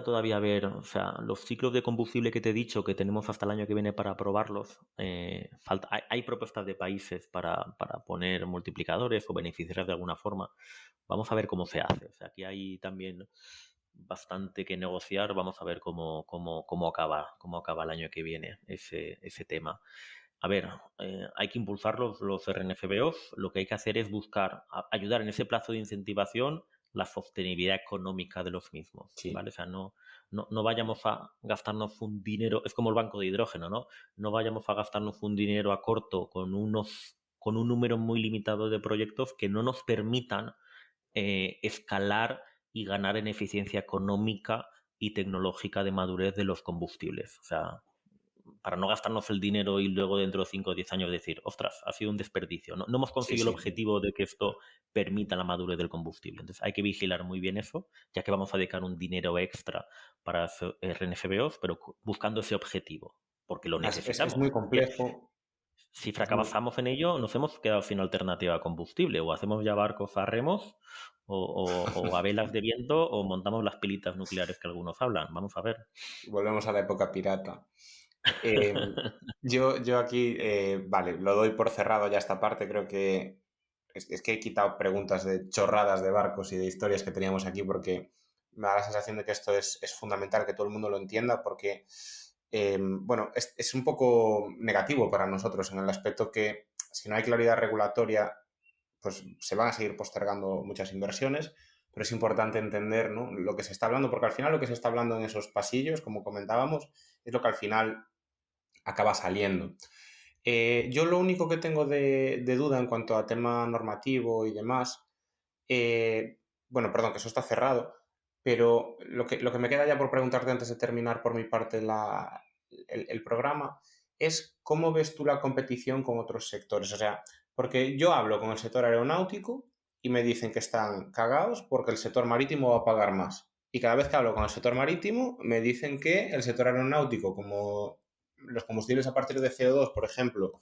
todavía ver, o sea, los ciclos de combustible que te he dicho que tenemos hasta el año que viene para probarlos. Hay propuestas de países para poner multiplicadores o beneficiar de alguna forma. Vamos a ver cómo se hace. O sea, aquí hay también bastante que negociar. Vamos a ver cómo acaba el año que viene ese tema. A ver, hay que impulsar los RNFBOs. Lo que hay que hacer es buscar, ayudar en ese plazo de incentivación la sostenibilidad económica de los mismos, Sí, ¿vale? O sea, no vayamos a gastarnos un dinero, es como el banco de hidrógeno, ¿no? No vayamos a gastarnos un dinero a corto con un número muy limitado de proyectos que no nos permitan escalar y ganar en eficiencia económica y tecnológica de madurez de los combustibles. O sea, para no gastarnos el dinero y luego dentro de 5 o 10 años decir, ostras, ha sido un desperdicio. No hemos sí, conseguido el sí. objetivo de que esto permita la madurez del combustible. Entonces hay que vigilar muy bien eso, ya que vamos a dedicar un dinero extra para RNFBOs, pero buscando ese objetivo, porque lo Es necesitamos. muy complejo. Si Es muy... fracasamos en ello, nos hemos quedado sin alternativa a combustible. O hacemos ya barcos a remos o a velas de viento o montamos las pilitas nucleares que algunos hablan. Vamos a ver. Volvemos a la época pirata. Eh, yo aquí, vale, lo doy por cerrado ya esta parte. Creo que es que he quitado preguntas de chorradas de barcos y de historias que teníamos aquí porque me da la sensación de que esto es fundamental que todo el mundo lo entienda porque, bueno, es un poco negativo para nosotros en el aspecto que si no hay claridad regulatoria, pues se van a seguir postergando muchas inversiones, pero es importante entender, ¿no?, lo que se está hablando, porque al final lo que se está hablando en esos pasillos, como comentábamos, es lo que al final acaba saliendo. Yo lo único que tengo de duda en cuanto a tema normativo y demás, bueno, perdón, que eso está cerrado, pero lo que me queda ya por preguntarte antes de terminar por mi parte el programa es cómo ves tú la competición con otros sectores. O sea, porque yo hablo con el sector aeronáutico y me dicen que están cagados porque el sector marítimo va a pagar más. Y cada vez que hablo con el sector marítimo me dicen que el sector aeronáutico, como los combustibles a partir de CO2, por ejemplo,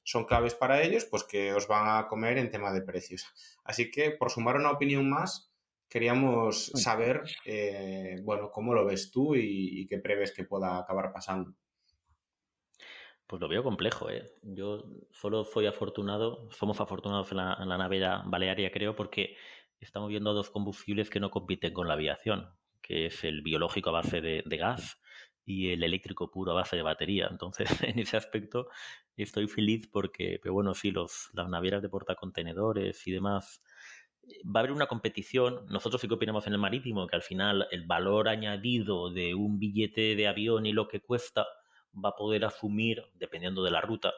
son claves para ellos, pues que os van a comer en tema de precios. Así que, por sumar una opinión más, queríamos saber, bueno, cómo lo ves tú y qué prevés que pueda acabar pasando. Pues lo veo complejo, ¿eh? Yo solo somos afortunados en la nave Balearia, creo, porque estamos viendo dos combustibles que no compiten con la aviación, que es el biológico a base de gas y el eléctrico puro a base de batería. Entonces, en ese aspecto estoy feliz porque, pero bueno, sí, las navieras de portacontenedores y demás, va a haber una competición. Nosotros sí que opinamos en el marítimo que al final el valor añadido de un billete de avión y lo que cuesta va a poder asumir, dependiendo de la ruta,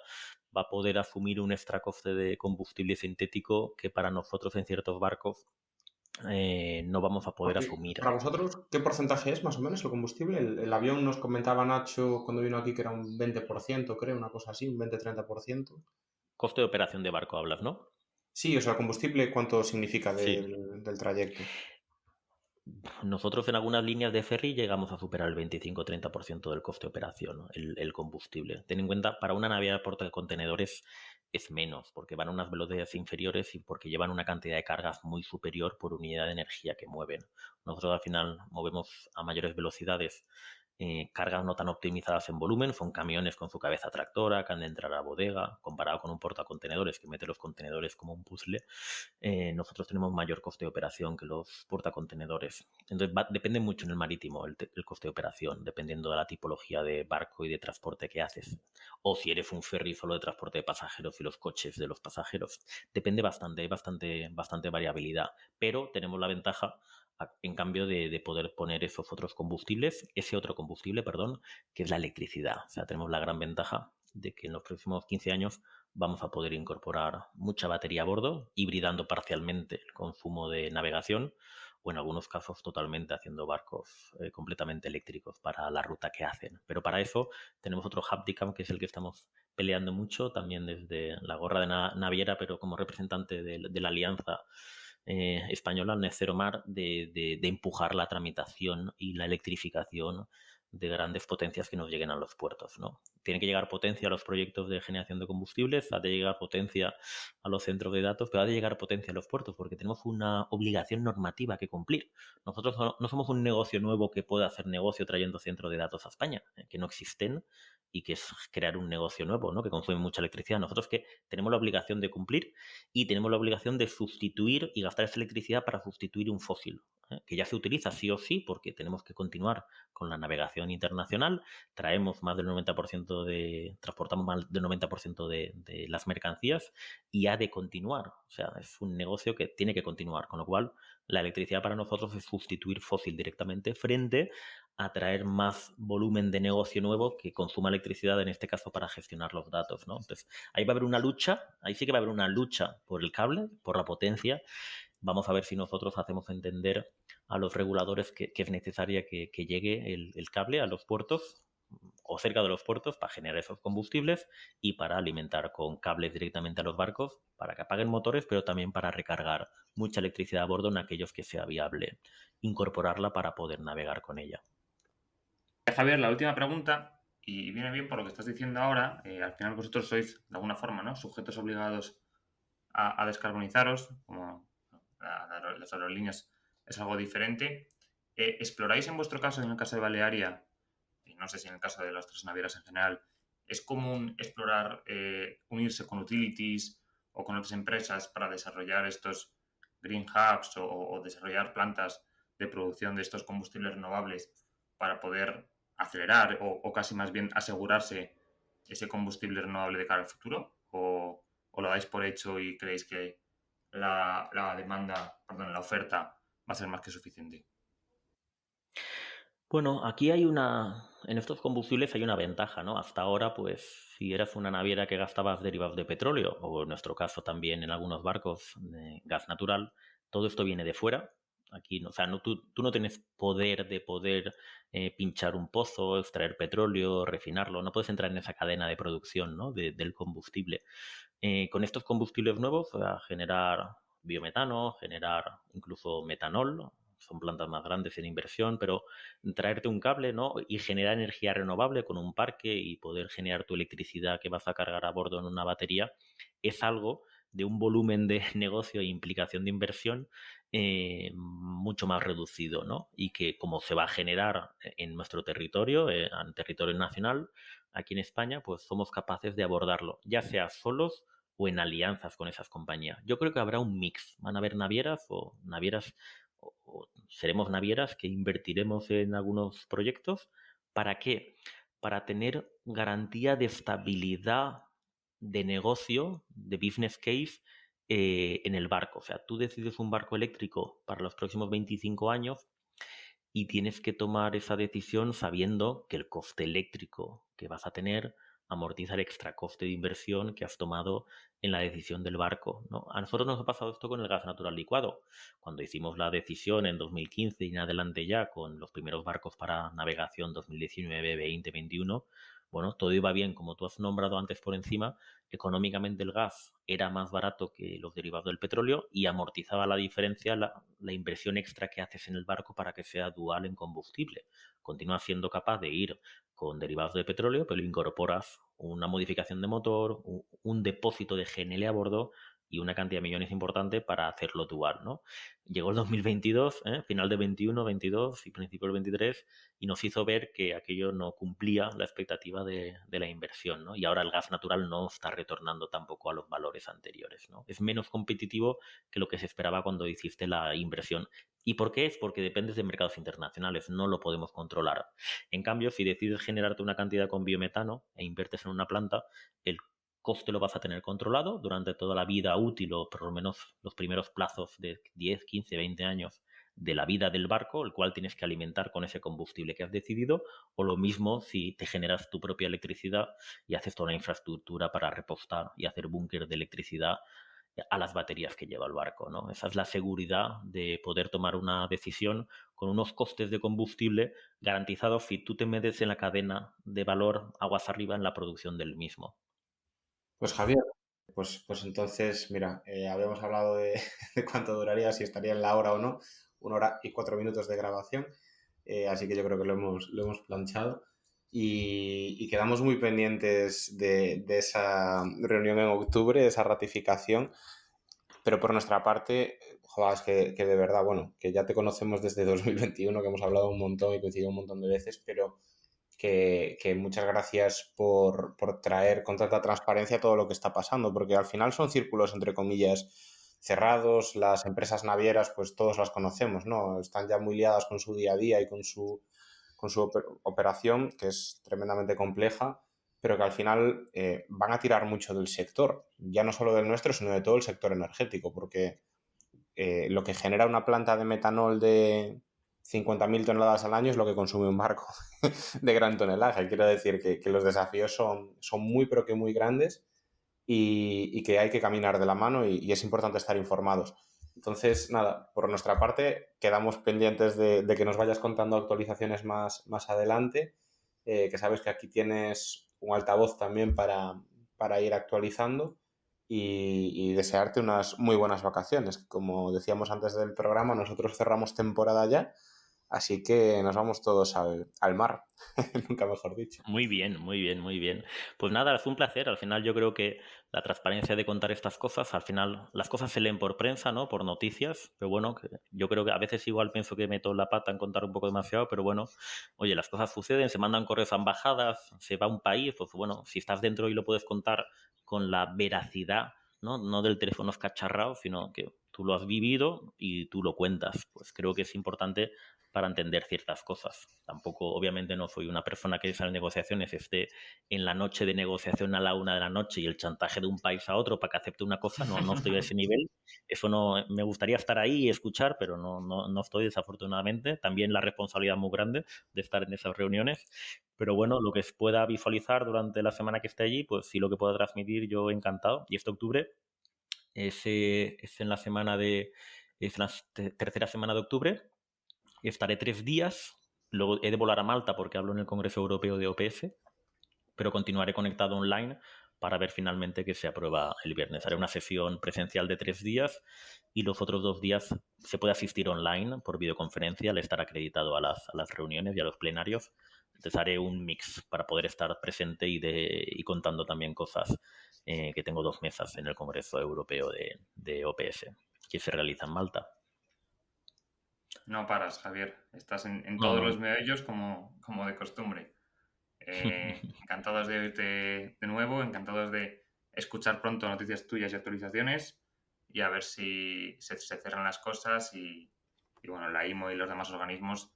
va a poder asumir un extra coste de combustible sintético que para nosotros en ciertos barcos no vamos a poder Porque asumir. para vosotros, ¿qué porcentaje es más o menos el combustible? El avión nos comentaba Nacho cuando vino aquí que era un 20%, creo, una cosa así, un 20-30%. Coste de operación de barco hablas, ¿no? Sí, o sea, el combustible, ¿cuánto significa Sí. del trayecto? Nosotros en algunas líneas de ferry llegamos a superar el 25-30% del coste de operación, ¿no? El combustible. Ten en cuenta, para una naviera de portacontenedores es menos, porque van a unas velocidades inferiores y porque llevan una cantidad de cargas muy superior por unidad de energía que mueven. Nosotros al final movemos a mayores velocidades cargas no tan optimizadas en volumen, son camiones con su cabeza tractora que han de entrar a bodega, comparado con un portacontenedores que mete los contenedores como un puzzle. Nosotros tenemos mayor coste de operación que los portacontenedores. Entonces depende mucho en el marítimo el coste de operación, dependiendo de la tipología de barco y de transporte que haces. O si eres un ferry solo de transporte de pasajeros y los coches de los pasajeros. Depende bastante, hay bastante variabilidad. Pero tenemos la ventaja en cambio de poder poner ese otro combustible, perdón, que es la electricidad. O sea, tenemos la gran ventaja de que en los próximos 15 años vamos a poder incorporar mucha batería a bordo, hibridando parcialmente el consumo de navegación o en algunos casos totalmente haciendo barcos completamente eléctricos para la ruta que hacen. Pero para eso tenemos otro Hapticam, que es el que estamos peleando mucho, también desde la gorra de naviera, pero como representante de la alianza española, Net Zero Mar, de empujar la tramitación y la electrificación de grandes potencias que nos lleguen a los puertos, ¿no? Tiene que llegar potencia a los proyectos de generación de combustibles, ha de llegar potencia a los centros de datos, pero ha de llegar potencia a los puertos porque tenemos una obligación normativa que cumplir. Nosotros no somos un negocio nuevo que pueda hacer negocio trayendo centros de datos a España, que no existen y que es crear un negocio nuevo, ¿no? Que consume mucha electricidad. Nosotros que tenemos la obligación de cumplir y tenemos la obligación de sustituir y gastar esa electricidad para sustituir un fósil, que ya se utiliza sí o sí porque tenemos que continuar con la navegación internacional, traemos más del 90% transportamos más del 90% de las mercancías y ha de continuar. O sea, es un negocio que tiene que continuar, con lo cual la electricidad para nosotros es sustituir fósil directamente frente a traer más volumen de negocio nuevo que consuma electricidad, en este caso para gestionar los datos, ¿no? Entonces, ahí va a haber una lucha, ahí sí que va a haber una lucha por el cable, por la potencia. Vamos a ver si nosotros hacemos entender a los reguladores que es necesaria que llegue el cable a los puertos o cerca de los puertos para generar esos combustibles y para alimentar con cables directamente a los barcos para que apaguen motores, pero también para recargar mucha electricidad a bordo en aquellos que sea viable incorporarla para poder navegar con ella. Javier, la última pregunta, y viene bien por lo que estás diciendo ahora, al final vosotros sois, de alguna forma, ¿no?, sujetos obligados a descarbonizaros, como las aerolíneas es algo diferente. ¿Exploráis en vuestro caso, en el caso de Balearia, y no sé si en el caso de las tres navieras en general, es común explorar, unirse con utilities o con otras empresas para desarrollar estos green hubs o desarrollar plantas de producción de estos combustibles renovables para poder acelerar o casi más bien asegurarse ese combustible renovable de cara al futuro? ¿O lo dais por hecho y creéis que la oferta va a ser más que suficiente? Bueno, aquí en estos combustibles hay una ventaja, ¿no? Hasta ahora, pues, si eras una naviera que gastabas derivados de petróleo, o en nuestro caso también en algunos barcos de gas natural, todo esto viene de fuera. Aquí, o sea, tú no tienes poder de poder pinchar un pozo, extraer petróleo, refinarlo, no puedes entrar en esa cadena de producción, ¿no? Del combustible. Con estos combustibles nuevos, a generar biometano, generar incluso metanol, son plantas más grandes en inversión, pero traerte un cable, ¿no?, y generar energía renovable con un parque y poder generar tu electricidad que vas a cargar a bordo en una batería, es algo de un volumen de negocio e implicación de inversión mucho más reducido, ¿no? Y que como se va a generar en nuestro territorio, en territorio nacional, aquí en España, pues somos capaces de abordarlo, ya sea solos o en alianzas con esas compañías. Yo creo que habrá un mix. Van a haber navieras o seremos navieras que invertiremos en algunos proyectos. ¿Para qué? Para tener garantía de estabilidad de negocio, de business case en el barco. O sea, tú decides un barco eléctrico para los próximos 25 años y tienes que tomar esa decisión sabiendo que el coste eléctrico que vas a tener amortiza el extra coste de inversión que has tomado en la decisión del barco, ¿no? A nosotros nos ha pasado esto con el gas natural licuado. Cuando hicimos la decisión en 2015 y en adelante ya con los primeros barcos para navegación 2019, 20, 21, bueno, todo iba bien, como tú has nombrado antes por encima, económicamente el gas era más barato que los derivados del petróleo y amortizaba la diferencia, la inversión extra que haces en el barco para que sea dual en combustible. Continúas siendo capaz de ir con derivados de petróleo, pero incorporas una modificación de motor, un depósito de GNL a bordo y una cantidad de millones importante para hacerlo dual, ¿no? Llegó el 2022, final de 21, 22 y principio del 23, y nos hizo ver que aquello no cumplía la expectativa de la inversión, ¿no? Y ahora el gas natural no está retornando tampoco a los valores anteriores, ¿no? Es menos competitivo que lo que se esperaba cuando hiciste la inversión. ¿Y por qué es? Porque dependes de mercados internacionales, no lo podemos controlar. En cambio, si decides generarte una cantidad con biometano e inviertes en una planta, el coste lo vas a tener controlado durante toda la vida útil o por lo menos los primeros plazos de 10, 15, 20 años de la vida del barco, el cual tienes que alimentar con ese combustible que has decidido, o lo mismo si te generas tu propia electricidad y haces toda la infraestructura para repostar y hacer búnker de electricidad a las baterías que lleva el barco, ¿no? Esa es la seguridad de poder tomar una decisión con unos costes de combustible garantizados si tú te metes en la cadena de valor aguas arriba en la producción del mismo. Pues Javier, pues entonces, mira, habíamos hablado de, de cuánto duraría, si estaría en la hora o no, 1 hora y 4 minutos de grabación, así que yo creo que lo hemos planchado y quedamos muy pendientes de esa reunión en octubre, de esa ratificación, pero por nuestra parte, joder, es que de verdad, bueno, que ya te conocemos desde 2021, que hemos hablado un montón y coincidido un montón de veces, pero que muchas gracias por traer con tanta transparencia todo lo que está pasando, porque al final son círculos, entre comillas, cerrados. Las empresas navieras, pues todos las conocemos, ¿no? Están ya muy liadas con su día a día y con su operación, que es tremendamente compleja, pero que al final van a tirar mucho del sector, ya no solo del nuestro, sino de todo el sector energético, porque lo que genera una planta de metanol de 50.000 toneladas al año es lo que consume un barco de gran tonelaje. Quiero decir que los desafíos son muy, pero que muy grandes y que hay que caminar de la mano y es importante estar informados. Entonces, nada, por nuestra parte, quedamos pendientes de que nos vayas contando actualizaciones más adelante, que sabes que aquí tienes un altavoz también para ir actualizando y desearte unas muy buenas vacaciones. Como decíamos antes del programa, nosotros cerramos temporada ya, así que nos vamos todos al mar, nunca mejor dicho. Muy bien, muy bien, muy bien. Pues nada, fue un placer. Al final yo creo que la transparencia de contar estas cosas, al final las cosas se leen por prensa, ¿no? Por noticias, pero bueno, yo creo que a veces igual pienso que meto la pata en contar un poco demasiado, pero bueno, oye, las cosas suceden, se mandan correos a embajadas, se va a un país, pues bueno, si estás dentro y lo puedes contar con la veracidad, ¿no? No del teléfono escacharrado, sino que tú lo has vivido y tú lo cuentas. Pues creo que es importante para entender ciertas cosas. Tampoco, obviamente, no soy una persona que sale en negociaciones, esté en la noche de negociación a la 1 de la noche y el chantaje de un país a otro para que acepte una cosa, no estoy a ese nivel. Eso no, me gustaría estar ahí y escuchar, pero no estoy, desafortunadamente. También la responsabilidad muy grande de estar en esas reuniones. Pero bueno, lo que pueda visualizar durante la semana que esté allí, pues sí, lo que pueda transmitir, yo encantado. Y este octubre es en la semana es la tercera semana de octubre. Estaré 3 días, luego he de volar a Malta porque hablo en el Congreso Europeo de OPS, pero continuaré conectado online para ver finalmente que se aprueba el viernes. Haré una sesión presencial de 3 días y los otros 2 días se puede asistir online por videoconferencia al estar acreditado a las reuniones y a los plenarios. Entonces haré un mix para poder estar presente y contando también cosas, que tengo 2 mesas en el Congreso Europeo de OPS que se realiza en Malta. No paras, Javier. Estás en No, todos no. los meollos como de costumbre. Encantados de oírte de nuevo, encantados de escuchar pronto noticias tuyas y actualizaciones y a ver si se cerran las cosas y bueno, la IMO y los demás organismos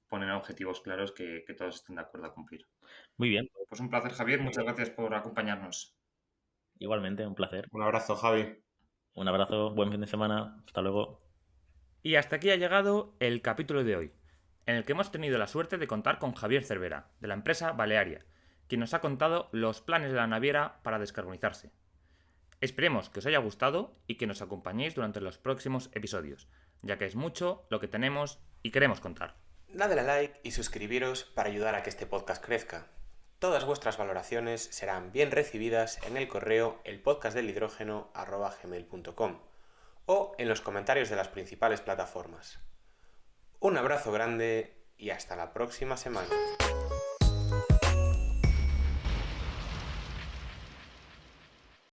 ponen objetivos claros que todos estén de acuerdo a cumplir. Muy bien. Pues un placer, Javier. Muchas gracias por acompañarnos. Igualmente, un placer. Un abrazo, Javi. Un abrazo, buen fin de semana. Hasta luego. Y hasta aquí ha llegado el capítulo de hoy, en el que hemos tenido la suerte de contar con Javier Cervera, de la empresa Balearia, quien nos ha contado los planes de la naviera para descarbonizarse. Esperemos que os haya gustado y que nos acompañéis durante los próximos episodios, ya que es mucho lo que tenemos y queremos contar. Dadle a like y suscribiros para ayudar a que este podcast crezca. Todas vuestras valoraciones serán bien recibidas en el correo elpodcastdelhidrógeno@gmail.com o en los comentarios de las principales plataformas. Un abrazo grande y hasta la próxima semana.